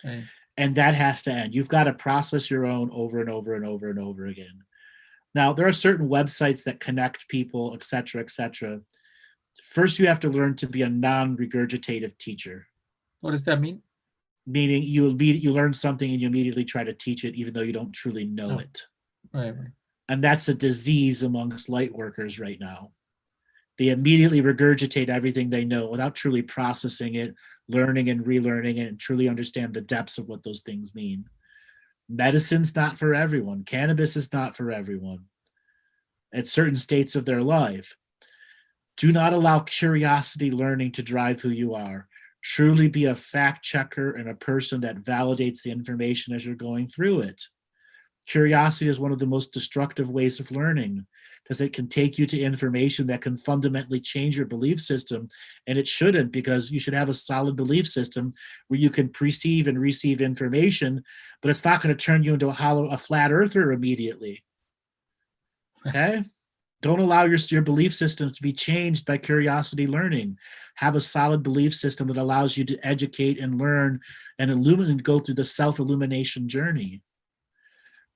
Right. And that has to end. You've got to process your own over and over and over and over again. Now, there are certain websites that connect people, et cetera, et cetera. First, you have to learn to be a non-regurgitative teacher. What does that mean? Meaning you learn something and you immediately try to teach it even though you don't truly know it. Right. And that's a disease amongst light workers right now. They immediately regurgitate everything they know without truly processing it, learning and relearning it, and truly understand the depths of what those things mean. Medicine's not for everyone. Cannabis is not for everyone at certain states of their life. Do not allow curiosity learning to drive who you are. Truly be a fact checker and a person that validates the information as you're going through it. Curiosity is one of the most destructive ways of learning because it can take you to information that can fundamentally change your belief system. And it shouldn't, because you should have a solid belief system where you can perceive and receive information, but it's not going to turn you into a flat earther immediately. Okay? Don't allow your belief system to be changed by curiosity learning. Have a solid belief system that allows you to educate and learn and illuminate, go through the self-illumination journey.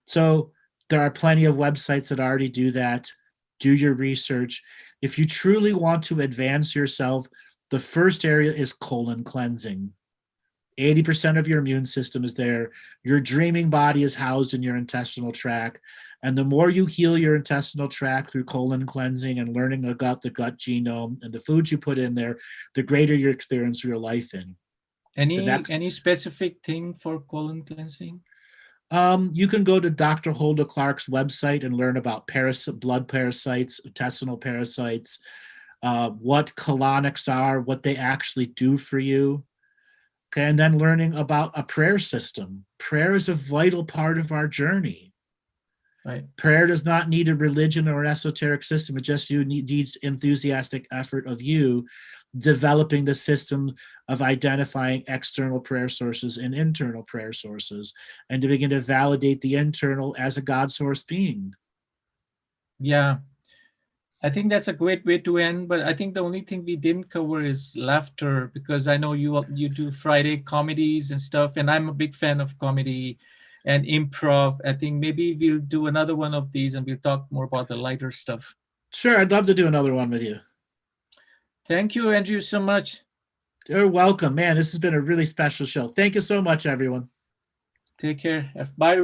So there are plenty of websites that already do that. Do your research. If you truly want to advance yourself, the first area is colon cleansing. 80% of your immune system is there. Your dreaming body is housed in your intestinal tract. And the more you heal your intestinal tract through colon cleansing and learning about the gut genome and the foods you put in there, the greater your experience of your life in. Any specific thing for colon cleansing? You can go to Dr. Hulda Clark's website and learn about blood parasites, intestinal parasites, what colonics are, what they actually do for you. Okay, and then learning about a prayer system. Prayer is a vital part of our journey. Right. Prayer does not need a religion or an esoteric system. It just needs enthusiastic effort of you developing the system of identifying external prayer sources and internal prayer sources, and to begin to validate the internal as a God source being. Yeah, I think that's a great way to end, but I think the only thing we didn't cover is laughter, because I know you do Friday comedies and stuff, and I'm a big fan of comedy and improv. I think maybe we'll do another one of these and we'll talk more about the lighter stuff. Sure, I'd love to do another one with you. Thank you, Andrew, so much. You're welcome. Man, this has been a really special show. Thank you so much, everyone. Take care. Bye,